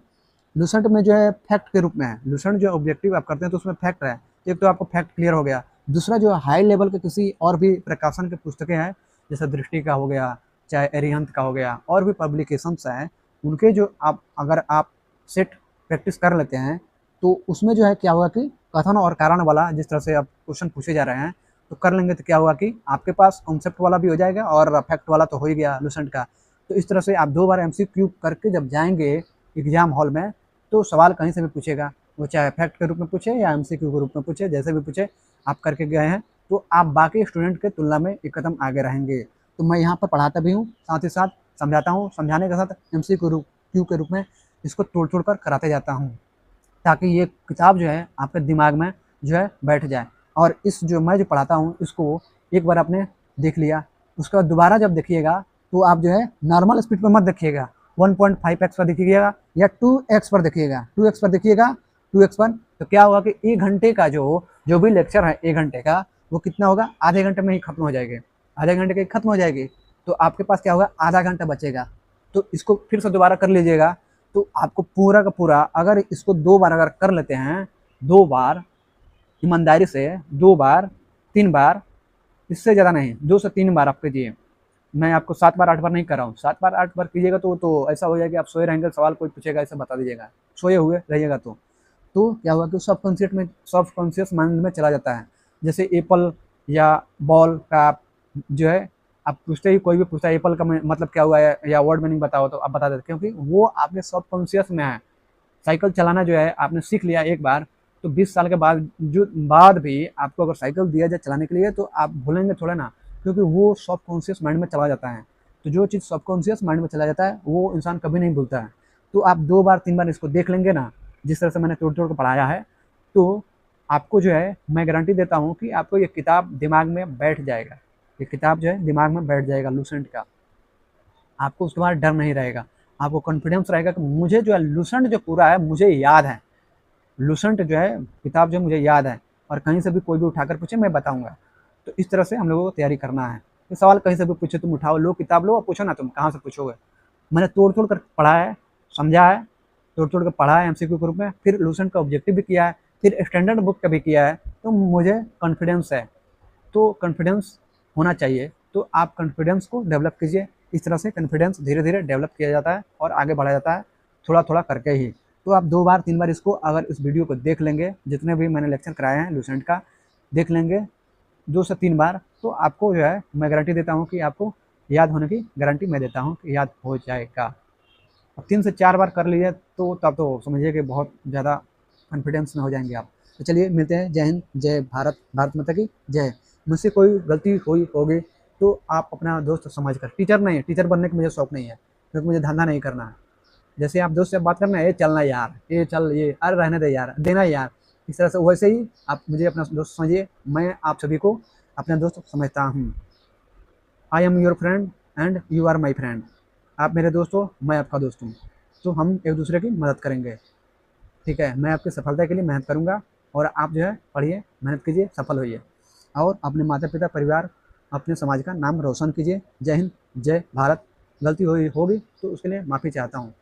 लूसेंट में जो है फैक्ट के रूप में है। लूसेंट जो ऑब्जेक्टिव आप करते हैं तो उसमें फैक्ट है, एक तो आपको फैक्ट क्लियर हो गया। दूसरा जो हाई लेवल के किसी और भी प्रकाशन के पुस्तकें हैं, जैसे दृष्टि का हो गया, चाहे अरिहंत का हो गया, और भी पब्लिकेशंस हैं, उनके जो अगर आप सेट प्रैक्टिस कर लेते हैं तो उसमें जो है क्या होगा कि कथन और कारण वाला जिस तरह से अब क्वेश्चन पूछे जा रहे हैं तो कर लेंगे, तो क्या होगा कि आपके पास कॉन्सेप्ट वाला भी हो जाएगा और फैक्ट वाला तो हो ही गया लूसेंट का। तो इस तरह से आप 2 बार एमसीक्यू करके जब जाएंगे एग्जाम हॉल में, तो सवाल कहीं से भी पूछेगा, वो चाहे फैक्ट के रूप में पूछे या एमसीक्यू के रूप में पूछे, जैसे भी पूछे, आप करके गए हैं तो आप बाकी स्टूडेंट के तुलना में एक कदम आगे रहेंगे। तो मैं यहाँ पर पढ़ाता भी हूँ, साथ ही साथ समझाता हूँ, समझाने के साथ एमसीक्यू के रूप में इसको तोड़ तोड़ कर कराते जाता हूँ, ताकि ये किताब जो है आपके दिमाग में जो है बैठ जाए। और इस जो मैं जो पढ़ाता हूँ इसको एक बार आपने देख लिया, उसके बाद दोबारा जब देखिएगा तो आप जो है नॉर्मल स्पीड पर मत देखिएगा, 1.5x पर देखिएगा या 2x पर देखिएगा। 2x पर देखिएगा, 2x पर तो क्या होगा कि 1 घंटे का जो भी लेक्चर है 1 घंटे का, वो कितना होगा, आधे घंटे में ही खत्म हो जाएगी। आधे घंटे की खत्म हो जाएगी तो आपके पास क्या होगा, आधा घंटा बचेगा। तो इसको फिर से दोबारा कर लीजिएगा, तो आपको पूरा का पूरा, अगर इसको 2 बार अगर कर लेते हैं, 2 बार ईमानदारी से, 2 बार 3 बार, इससे ज़्यादा नहीं, 2 से 3 बार आप कीजिए। मैं आपको 7 बार 8 बार नहीं कर रहा हूँ, 7 बार 8 बार कीजिएगा तो ऐसा हो जाएगा कि आप सोए रहेंगे, सवाल कोई पूछेगा ऐसा बता दीजिएगा, सोए हुए रहिएगा तो क्या होगा कि सब कॉन्शियस माइंड में चला जाता है। जैसे एप्पल या बॉल का आप जो है आप पूछते ही, कोई भी पूछता है एप्पल का मतलब क्या हुआ है या वर्ड मीनिंग बताओ, तो आप बता देते, क्योंकि वो आपके सबकॉन्शियस में है। साइकिल चलाना जो है आपने सीख लिया एक बार, तो 20 साल के बाद भी आपको अगर साइकिल दिया जाए चलाने के लिए तो आप भूलेंगे थोड़ा ना, क्योंकि वो सबकॉन्शियस माइंड में चला जाता है। तो जो चीज़ सबकॉन्शियस माइंड में चला जाता है वो इंसान कभी नहीं भूलता है। तो आप 2 बार 3 बार इसको देख लेंगे ना, जिस तरह से मैंने तोड़-तोड़ के पढ़ाया है, तो आपको जो है मैं गारंटी देता हूँ कि आपको ये किताब दिमाग में बैठ जाएगा। ये किताब जो है दिमाग में बैठ जाएगा लूसेंट का। आपको उसके बाद डर नहीं रहेगा, आपको कॉन्फिडेंस रहेगा कि मुझे जो है लूसेंट जो पूरा है मुझे याद है। लूसेंट जो है किताब जो मुझे याद है, और कहीं से भी कोई भी उठाकर पूछे मैं बताऊँगा। तो इस तरह से हम लोगों को तैयारी करना है। ये सवाल कहीं से भी पूछे तुम उठाओ, लो किताब लो और पूछो ना, तुम कहाँ से पूछोगे? मैंने तोड़-तोड़ कर पढ़ा है, समझा है, तोड़-तोड़ के पढ़ा है एमसीक्यू के रूप में, फिर लूसेंट का ऑब्जेक्टिव भी किया है, फिर स्टैंडर्ड बुक का भी किया है, तो मुझे कॉन्फिडेंस है। तो कॉन्फिडेंस होना चाहिए, तो आप कॉन्फिडेंस को डेवलप कीजिए। इस तरह से कॉन्फिडेंस धीरे-धीरे डेवलप किया जाता है और आगे बढ़ाया जाता है, थोड़ा-थोड़ा करके ही। तो आप 2 बार 3 बार इसको अगर इस वीडियो को देख लेंगे, जितने भी मैंने लेक्चर कराए हैं लूसेंट का, देख लेंगे 2 से 3 बार, तो आपको जो है मैं गारंटी देता हूँ कि आपको याद होने की गारंटी मैं देता हूँ कि याद हो जाएगा। अब 3 से 4 बार कर लिए तो तब तो समझिए कि बहुत ज़्यादा कॉन्फिडेंस में हो जाएँगे आप। तो चलिए मिलते हैं। जय हिंद, जय भारत, भारत माता की जय। मुझसे कोई गलती हुई होगी तो आप अपना दोस्त समझकर, टीचर नहीं, टीचर बनने का मुझे शौक नहीं है, क्योंकि मुझे धंधा नहीं करना है। जैसे आप दोस्त से बात करना है, ये चलना यार, ये चल, ये अरे रहने दे यार, देना यार, इस तरह से वैसे ही आप मुझे अपना दोस्त समझिए, मैं आप सभी को अपना दोस्त समझता हूँ। I am your friend and you are my friend. आप मेरे दोस्त हो, मैं आपका दोस्त हूँ, तो हम एक दूसरे की मदद करेंगे। ठीक है, मैं आपकी सफलता के लिए मेहनत करूँगा, और आप जो है पढ़िए, मेहनत कीजिए, सफल होइए, और अपने माता पिता, परिवार, अपने समाज का नाम रोशन कीजिए। जय हिंद, जय भारत। गलती हुई होगी तो उसके लिए माफ़ी चाहता हूँ।